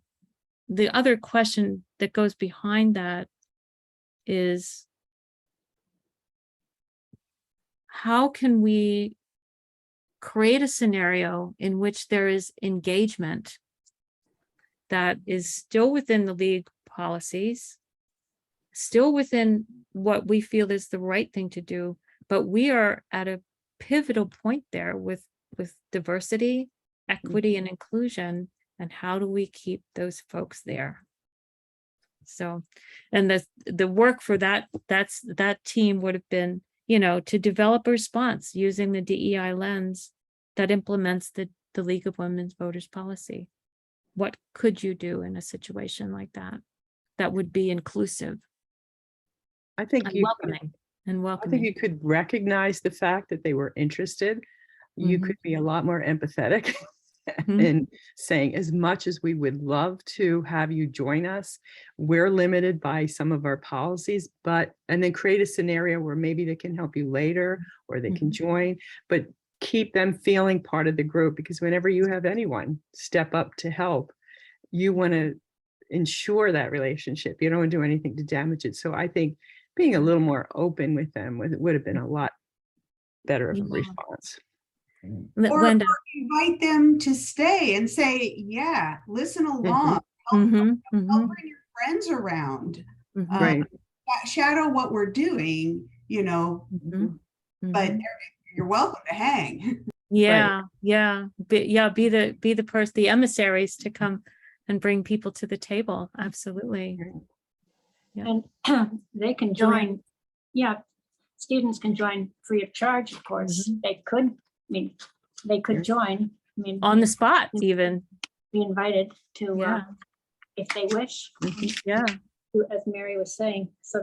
the other question that goes behind that is, how can we create a scenario in which there is engagement that is still within the league policies, still within what we feel is the right thing to do, but we are at a pivotal point there with diversity, equity, and inclusion, and how do we keep those folks there? So, and the work for that team would have been, to develop a response using the DEI lens that implements the League of Women's Voters policy. What could you do in a situation like that would be inclusive?
I think
And
you
welcoming. And
I
welcoming.
think you could recognize the fact that they were interested. You could be a lot more empathetic in saying, as much as we would love to have you join us, we're limited by some of our policies, and then create a scenario where maybe they can help you later or they can join, but keep them feeling part of the group, because whenever you have anyone step up to help, you want to ensure that relationship. You don't want to do anything to damage it. So I think being a little more open with them would have been a lot better of a response.
Or
Linda.
invite them to stay and say, yeah, listen along. Help bring your friends around.
Right.
Shadow what we're doing, but you're welcome to hang.
Yeah, yeah. Be the person, the emissaries to come and bring people to the table. Absolutely.
And they can join, students can join free of charge, of course. They could join.
On the spot, even.
Be invited to, if they wish.
Yeah.
As Mary was saying. So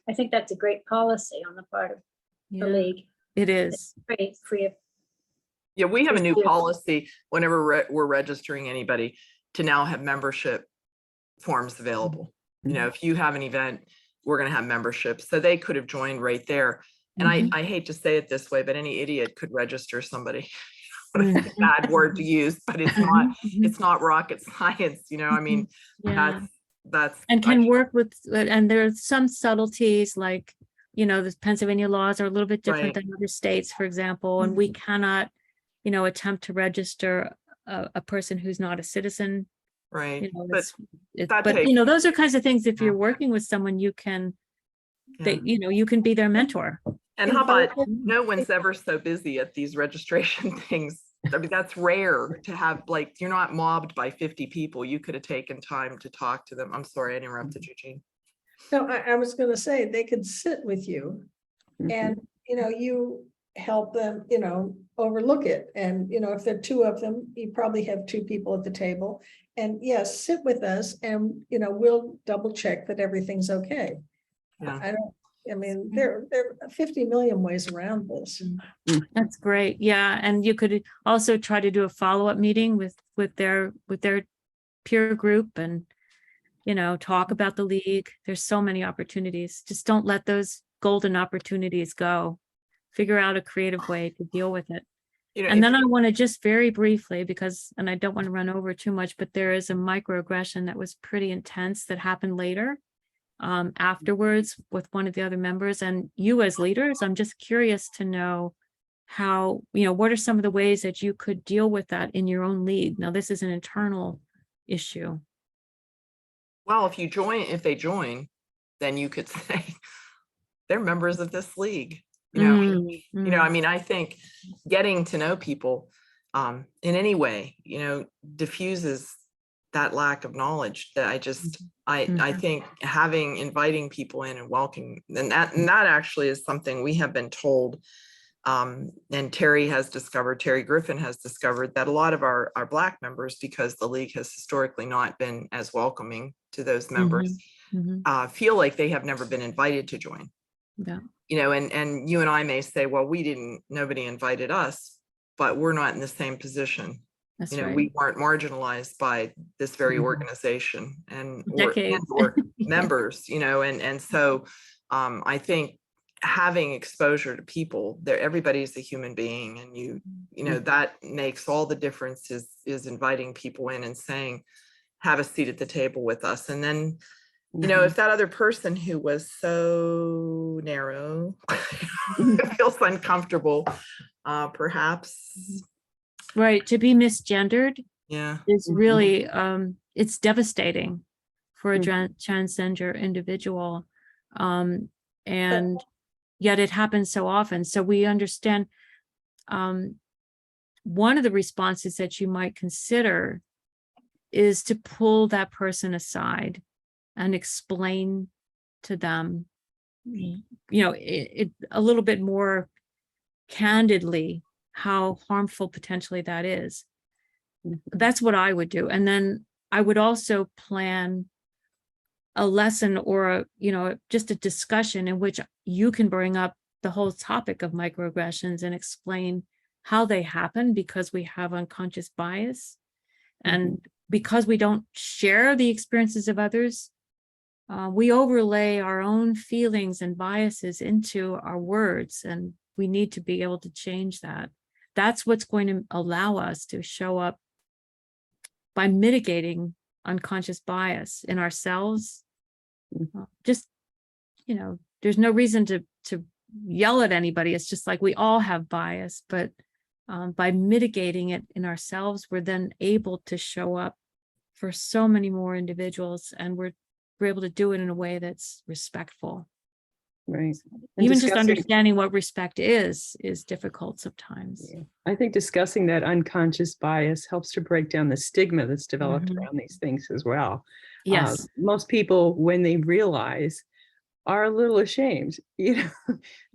I think that's a great policy on the part of the league.
It is.
Free of.
Yeah, we have a new policy whenever we're registering anybody to now have membership forms available. If you have an event, we're going to have memberships. So they could have joined right there. And
Mhm.
I hate to say it this way, but any idiot could register somebody.
Mhm.
Bad word to use, but
Mhm.
it's not rocket science, you know, I mean,
Yeah.
that's.
And can work with, and there are some subtleties like, the Pennsylvania laws are a little bit different
Right.
than other states, for example, and we cannot, attempt to register a person who's not a citizen.
Right,
But
that takes.
those are kinds of things, if you're
Yeah.
working with someone, you can,
Yeah.
you can be their mentor.
And how about, no one's ever so busy at these registration things. I mean, that's rare to have, like, you're not mobbed by 50 people. You could have taken time to talk to them. I'm sorry, I interrupted you, Jean.
No, I was gonna say, they could sit with you and, you help them, overlook it. And, if there are two of them, you probably have two people at the table. And yes, sit with us and, we'll double check that everything's okay.
Yeah.
There are 50 million ways around this.
That's great. Yeah. And you could also try to do a follow-up meeting with their peer group and, talk about the league. There's so many opportunities. Just don't let those golden opportunities go. Figure out a creative way to deal with it. And then I want to just very briefly, and I don't want to run over too much, but there is a microaggression that was pretty intense that happened later. Afterwards with one of the other members, and you as leaders, I'm just curious to know how, what are some of the ways that you could deal with that in your own league? Now, this is an internal issue.
Well, if they join, then you could say they're members of this league. I mean, I think getting to know people in any way, diffuses that lack of knowledge that I think inviting people in and welcoming, and that actually is something we have been told. And Terry Griffin has discovered that a lot of our Black members, because the league has historically not been as welcoming to those members, feel like they have never been invited to join.
Yeah.
And you and I may say, well, nobody invited us, but we're not in the same position.
That's right.
We weren't marginalized by this very organization or members, and so I think having exposure to people there, everybody's a human being, and that makes all the difference is inviting people in and saying, have a seat at the table with us. And then, if that other person who was so narrow feels uncomfortable, perhaps.
Right. To be misgendered is really, it's devastating for a transgender individual. And yet it happens so often. So we understand one of the responses that you might consider is to pull that person aside and explain to them, a little bit more candidly how harmful potentially that is. That's what I would do. And then I would also plan a lesson or just a discussion in which you can bring up the whole topic of microaggressions and explain how they happen, because we have unconscious bias and because we don't share the experiences of others. We overlay our own feelings and biases into our words, and we need to be able to change that. That's what's going to allow us to show up by mitigating unconscious bias in ourselves. Just, there's no reason to yell at anybody. It's just like we all have bias, but by mitigating it in ourselves, we're then able to show up for so many more individuals, and we're able to do it in a way that's respectful.
Right.
Even just understanding what respect is difficult sometimes.
Yeah. I think discussing that unconscious bias helps to break down the stigma that's developed around these things as well.
Yes.
Most people, when they realize, are a little ashamed,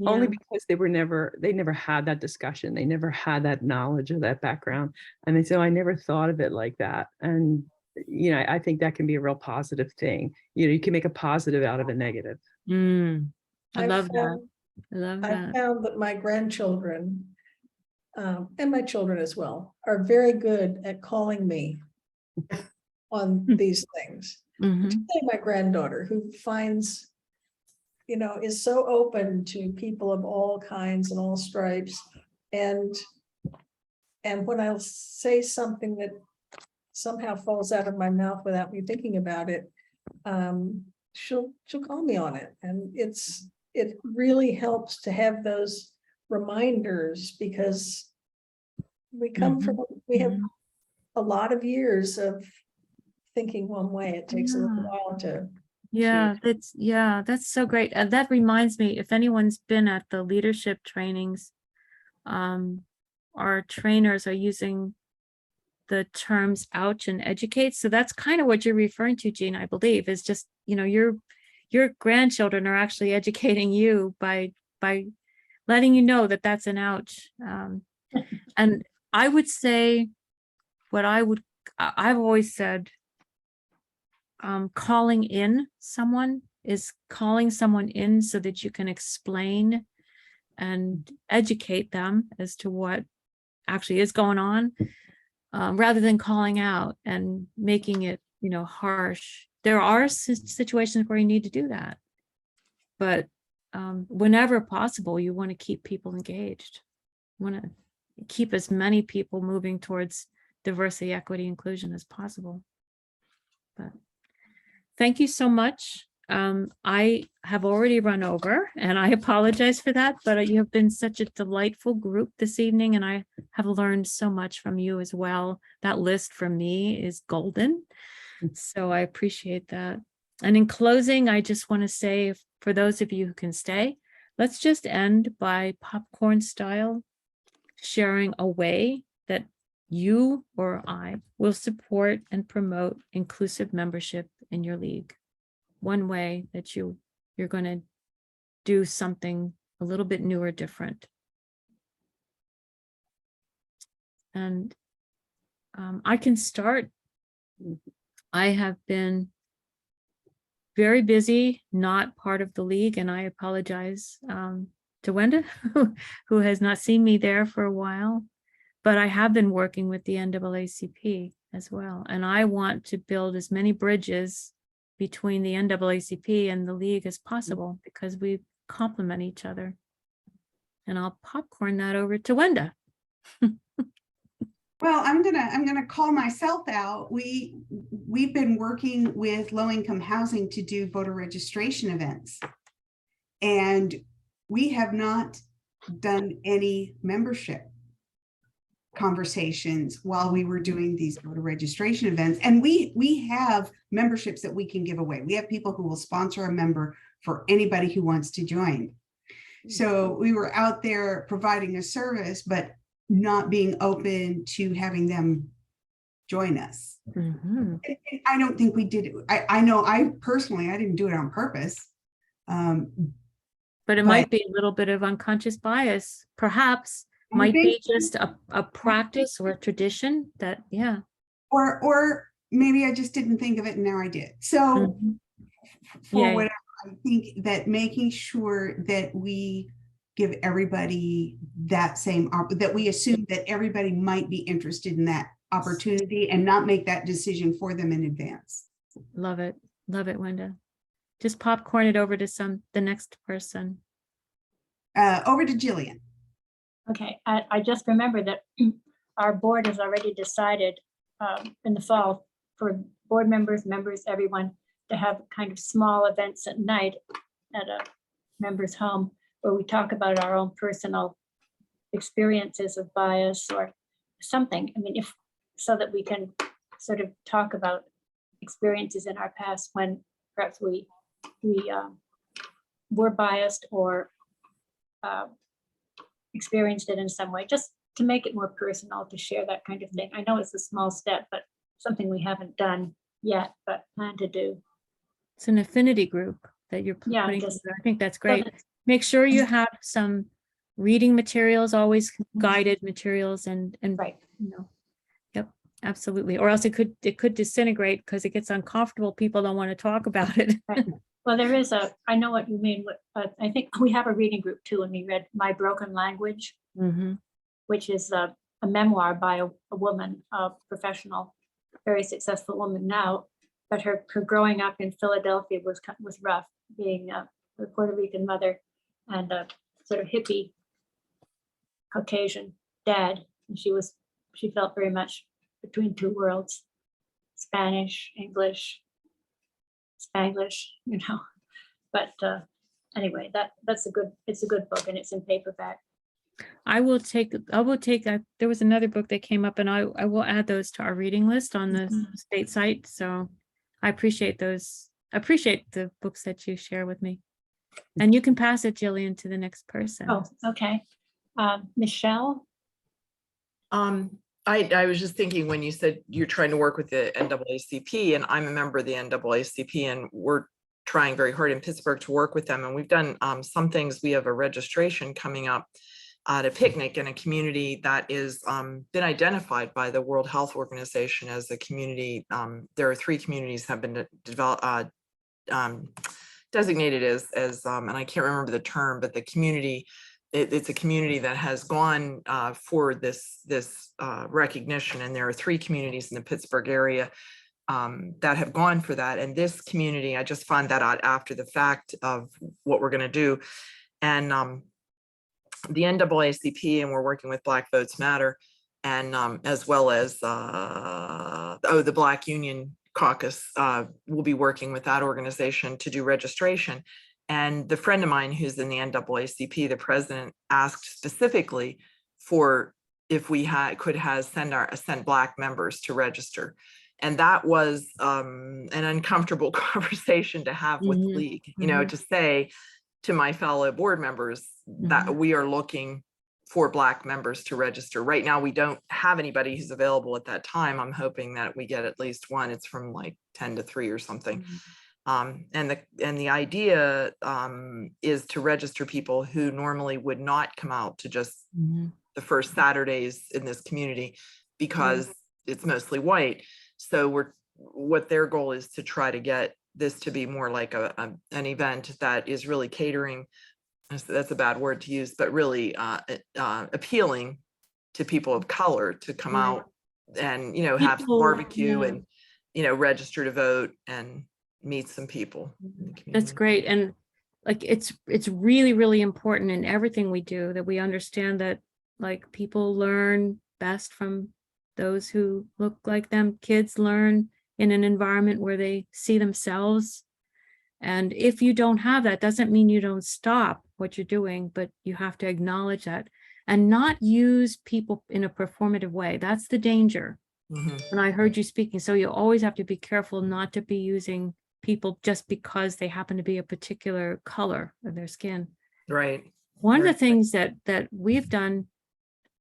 only because they never had that discussion. They never had that knowledge or that background. And they say, oh, I never thought of it like that. And, I think that can be a real positive thing. You can make a positive out of a negative.
I love that.
I found that my grandchildren and my children as well are very good at calling me on these things. Particularly my granddaughter, who finds is so open to people of all kinds and all stripes. And when I'll say something that somehow falls out of my mouth without me thinking about it, she'll call me on it. And it really helps to have those reminders, because we have a lot of years of thinking one way. It takes a little while to.
That's so great. And that reminds me, if anyone's been at the leadership trainings, our trainers are using the terms ouch and educate. So that's kind of what you're referring to, Jean, I believe, is just, your grandchildren are actually educating you by letting you know that that's an ouch. And I would say I've always said, calling in someone is calling someone in so that you can explain and educate them as to what actually is going on, rather than calling out and making it, harsh. There are situations where you need to do that, but whenever possible, you want to keep people engaged. You want to keep as many people moving towards diversity, equity, inclusion as possible. But thank you so much. I have already run over and I apologize for that, but you have been such a delightful group this evening and I have learned so much from you as well. That list for me is golden. So I appreciate that. And in closing, I just want to say, for those of you who can stay, let's just end by popcorn style, sharing a way that you or I will support and promote inclusive membership in your league. One way that you're going to do something a little bit new or different. And I can start. I have been very busy, not part of the league, and I apologize to Wenda, who has not seen me there for a while, but I have been working with the NAACP as well. And I want to build as many bridges between the NAACP and the league as possible, because we complement each other. And I'll popcorn that over to Wenda.
Well, I'm gonna call myself out. We've been working with low-income housing to do voter registration events, and we have not done any membership conversations while we were doing these voter registration events. And we have memberships that we can give away. We have people who will sponsor a member for anybody who wants to join. So we were out there providing a service, but not being open to having them join us.
Mm-hmm.
I don't think we did it. I know I personally, I didn't do it on purpose.
But it might be a little bit of unconscious bias, perhaps. Might be just a practice or a tradition that, yeah.
Or maybe I just didn't think of it and now I did. So for whatever, I think that making sure that we give everybody that same, that we assume that everybody might be interested in that opportunity and not make that decision for them in advance.
Love it. Love it, Wenda. Just popcorn it over to the next person.
Over to Jillian.
Okay, I just remember that our board has already decided in the fall for board members, everyone, to have kind of small events at night at a member's home where we talk about our own personal experiences of bias or something. I mean, so that we can sort of talk about experiences in our past when perhaps we were biased or experienced it in some way, just to make it more personal, to share that kind of thing. I know it's a small step, but something we haven't done yet, but plan to do.
It's an affinity group that you're putting together. I think that's great. Make sure you have some reading materials, always guided materials, and
right.
Yep, absolutely. Or else it could disintegrate because it gets uncomfortable. People don't want to talk about it.
Right. Well, there is I know what you mean. I think we have a reading group too, and we read My Broken Language, which is a memoir by a woman, a professional, very successful woman now, but her growing up in Philadelphia was rough, being her Puerto Rican mother, and a sort of hippie Caucasian dad. And she felt very much between two worlds, Spanish, English, Spanglish, you know. But anyway, it's a good book, and it's in paperback.
I will take, there was another book that came up, and I will add those to our reading list on the state site. So I appreciate those. I appreciate the books that you share with me. And you can pass it, Jillian, to the next person.
Oh, okay. Michelle?
I was just thinking when you said you're trying to work with the NAACP, and I'm a member of the NAACP, and we're trying very hard in Pittsburgh to work with them. And we've done some things. We have a registration coming up at a picnic in a community that is been identified by the World Health Organization as a community. There are 3 communities have been designated as and I can't remember the term, but the community, it's a community that has gone for this recognition. And there are 3 communities in the Pittsburgh area that have gone for that. And this community, I just found that out after the fact of what we're going to do. And the NAACP, and we're working with Black Votes Matter, and as well as the Black Union Caucus will be working with that organization to do registration. And the friend of mine who's in the NAACP, the president, asked specifically for if we could send Black members to register. And that was an uncomfortable conversation to have with the league, you know, to say to my fellow board members that we are looking for Black members to register. Right now, we don't have anybody who's available at that time. I'm hoping that we get at least one. It's from like 10 to 3 or something. And the idea is to register people who normally would not come out to just the first Saturdays in this community, because it's mostly white. So what their goal is to try to get this to be more like an event that is really catering, that's a bad word to use, but really appealing to people of color to come out and, you know, have some barbecue and, you know, register to vote and meet some people in the community.
That's great. And like, it's really, really important in everything we do that we understand that like people learn best from those who look like them. Kids learn in an environment where they see themselves. And if you don't have that, doesn't mean you don't stop what you're doing, but you have to acknowledge that and not use people in a performative way. That's the danger. And I heard you speaking. So you always have to be careful not to be using people just because they happen to be a particular color of their skin.
Right.
One of the things that we've done,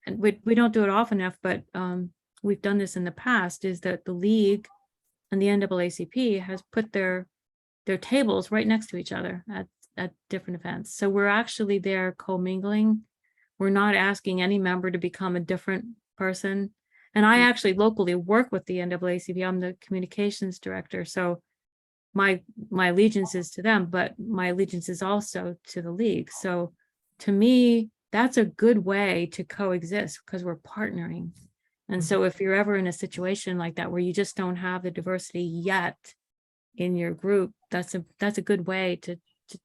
and we don't do it often enough, but we've done this in the past, is that the league and the NAACP has put their tables right next to each other at different events. So we're actually there commingling. We're not asking any member to become a different person. And I actually locally work with the NAACP. I'm the communications director. So my allegiance is to them, but my allegiance is also to the league. So to me, that's a good way to coexist because we're partnering. And so if you're ever in a situation like that where you just don't have the diversity yet in your group, that's a good way to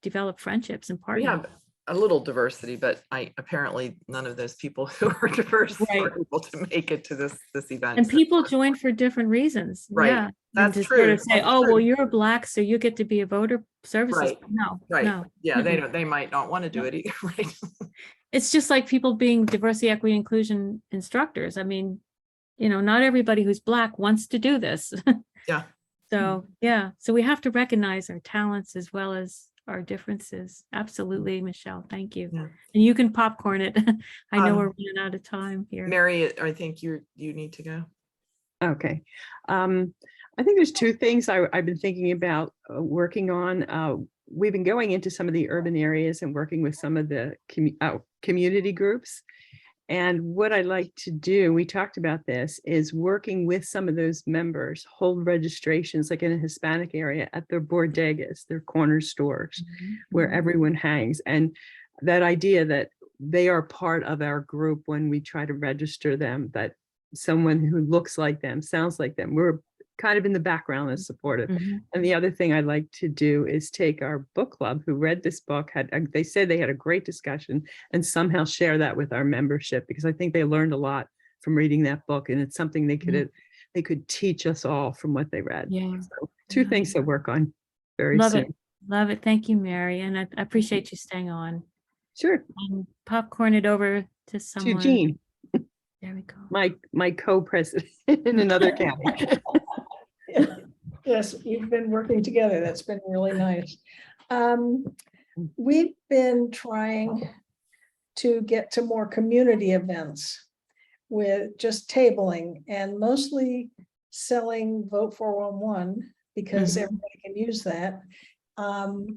develop friendships and partner.
We have a little diversity, but apparently none of those people who are diverse were able to make it to this event.
And people join for different reasons.
Right.
Yeah.
That's
and to
true.
Sort of say,
That's
oh,
true.
well, you're Black, so you get to be a voter services.
Right.
No,
Right.
no.
Yeah, they might not want to do it either. Right.
It's just like people being diversity, equity, inclusion instructors. I mean, you know, not everybody who's Black wants to do this.
Yeah.
So, yeah. So we have to recognize our talents as well as our differences. Absolutely, Michelle. Thank you.
Yeah.
And you can popcorn it. I know we're running out of time here.
Mary, I think you need to go.
Okay. I think there's 2 things I've been thinking about working on. We've been going into some of the urban areas and working with some of the community groups. And what I'd like to do, we talked about this, is working with some of those members, hold registrations like in a Hispanic area at their bodegas, their corner stores, where everyone hangs. And that idea that they are part of our group when we try to register them, that someone who looks like them, sounds like them, we're kind of in the background as supportive.
Mhm.
And the other thing I'd like to do is take our book club who read this book, they said they had a great discussion, and somehow share that with our membership, because I think they learned a lot from reading that book, and it's something they could teach us all from what they read.
Yeah.
So two
Yeah.
things to work on very
Love
soon.
it. Love it. Thank you, Mary. And I appreciate you staying on.
Sure.
And popcorn it over to
To
someone.
Jean,
There we go.
my co-president in another county.
Yes, you've been working together. That's been really nice. We've been trying to get to more community events with just tabling and mostly selling Vote 411 because
Mhm.
everybody can use that.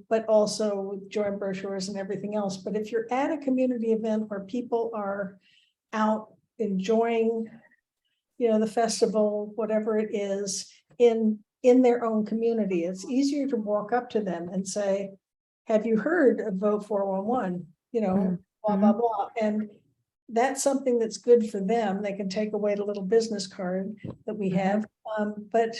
But also joint brochures and everything else. But if you're at a community event where people are out enjoying, the festival, whatever it is, in their own community, it's easier to walk up to them and say, have you heard of Vote 411? Blah, blah, blah. And that's something that's good for them. They can take away the little business card that we have. But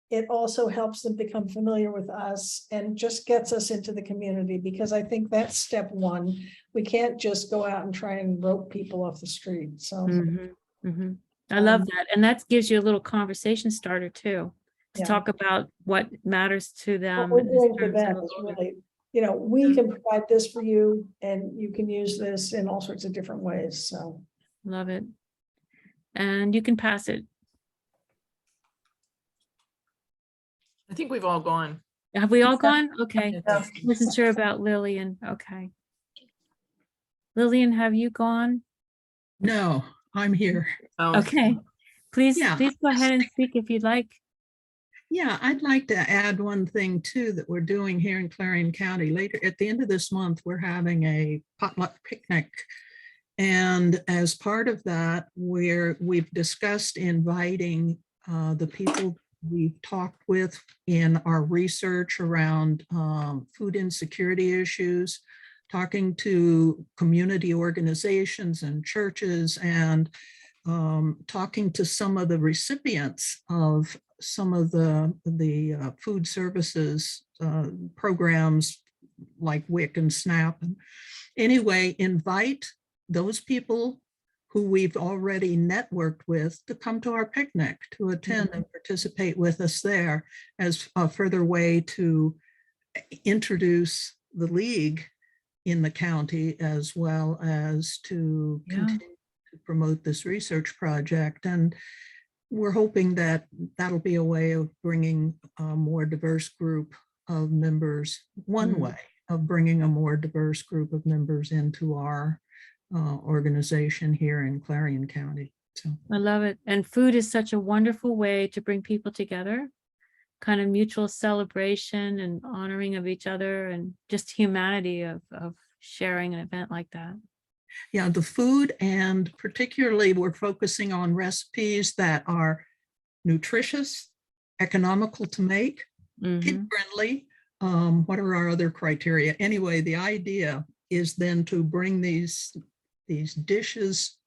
it also helps them become familiar with us and just gets us into the community, because I think that's step one. We can't just go out and try and rope people off the street. So
Mhm. Mhm. I love
Um,
that. And that gives you a little conversation starter too, to
Yeah.
talk about what matters to
what
them.
we're
in
doing for
terms of
them is
voting.
really, we can provide this for you and you can use this in all sorts of different ways. So
Love it. And you can pass it.
I think we've all gone.
Have we all gone? Okay.
Yeah.
Wasn't sure about Lillian. Okay. Lillian, have you gone?
No, I'm here.
Oh,
Okay. Please,
Yeah.
please go ahead and speak if you'd like.
Yeah, I'd like to add one thing too that we're doing here in Clarion County. Later at the end of this month, we're having a potluck picnic. And as part of that, we've discussed inviting the people we've talked with in our research around food insecurity issues, talking to community organizations and churches, and talking to some of the recipients of some of the food services programs like WIC and SNAP. Anyway, invite those people who we've already networked with to come to our picnic, to attend and participate with us there as a further way to introduce the league in the county, as well as to
Yeah.
continue to promote this research project. And we're hoping that that'll be a way of bringing a more diverse group of members, one way of bringing a more diverse group of members into our organization here in Clarion County. So
I love it. And food is such a wonderful way to bring people together, kind of mutual celebration and honoring of each other, and just humanity of sharing an event like that.
yeah, the food, and particularly we're focusing on recipes that are nutritious, economical to make, kid friendly. What are our other criteria? Anyway, the idea is then to bring these dishes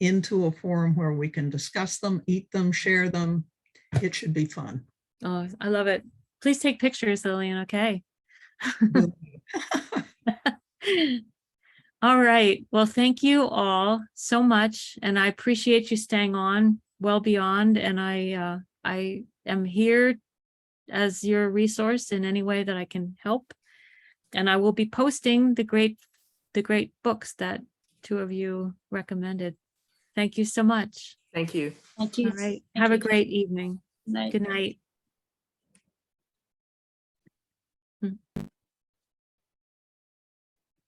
into a forum where we can discuss them, eat them, share them. It should be fun.
Oh, I love it. Please take pictures, Lillian, okay? All right. Well, thank you all so much. And I appreciate you staying on well beyond. And I am here as your resource in any way that I can help. And I will be posting the great books that two of you recommended. Thank you so much.
thank you.
Thank you.
All right.
Thank
Have a
you.
great evening.
Night.
Good night.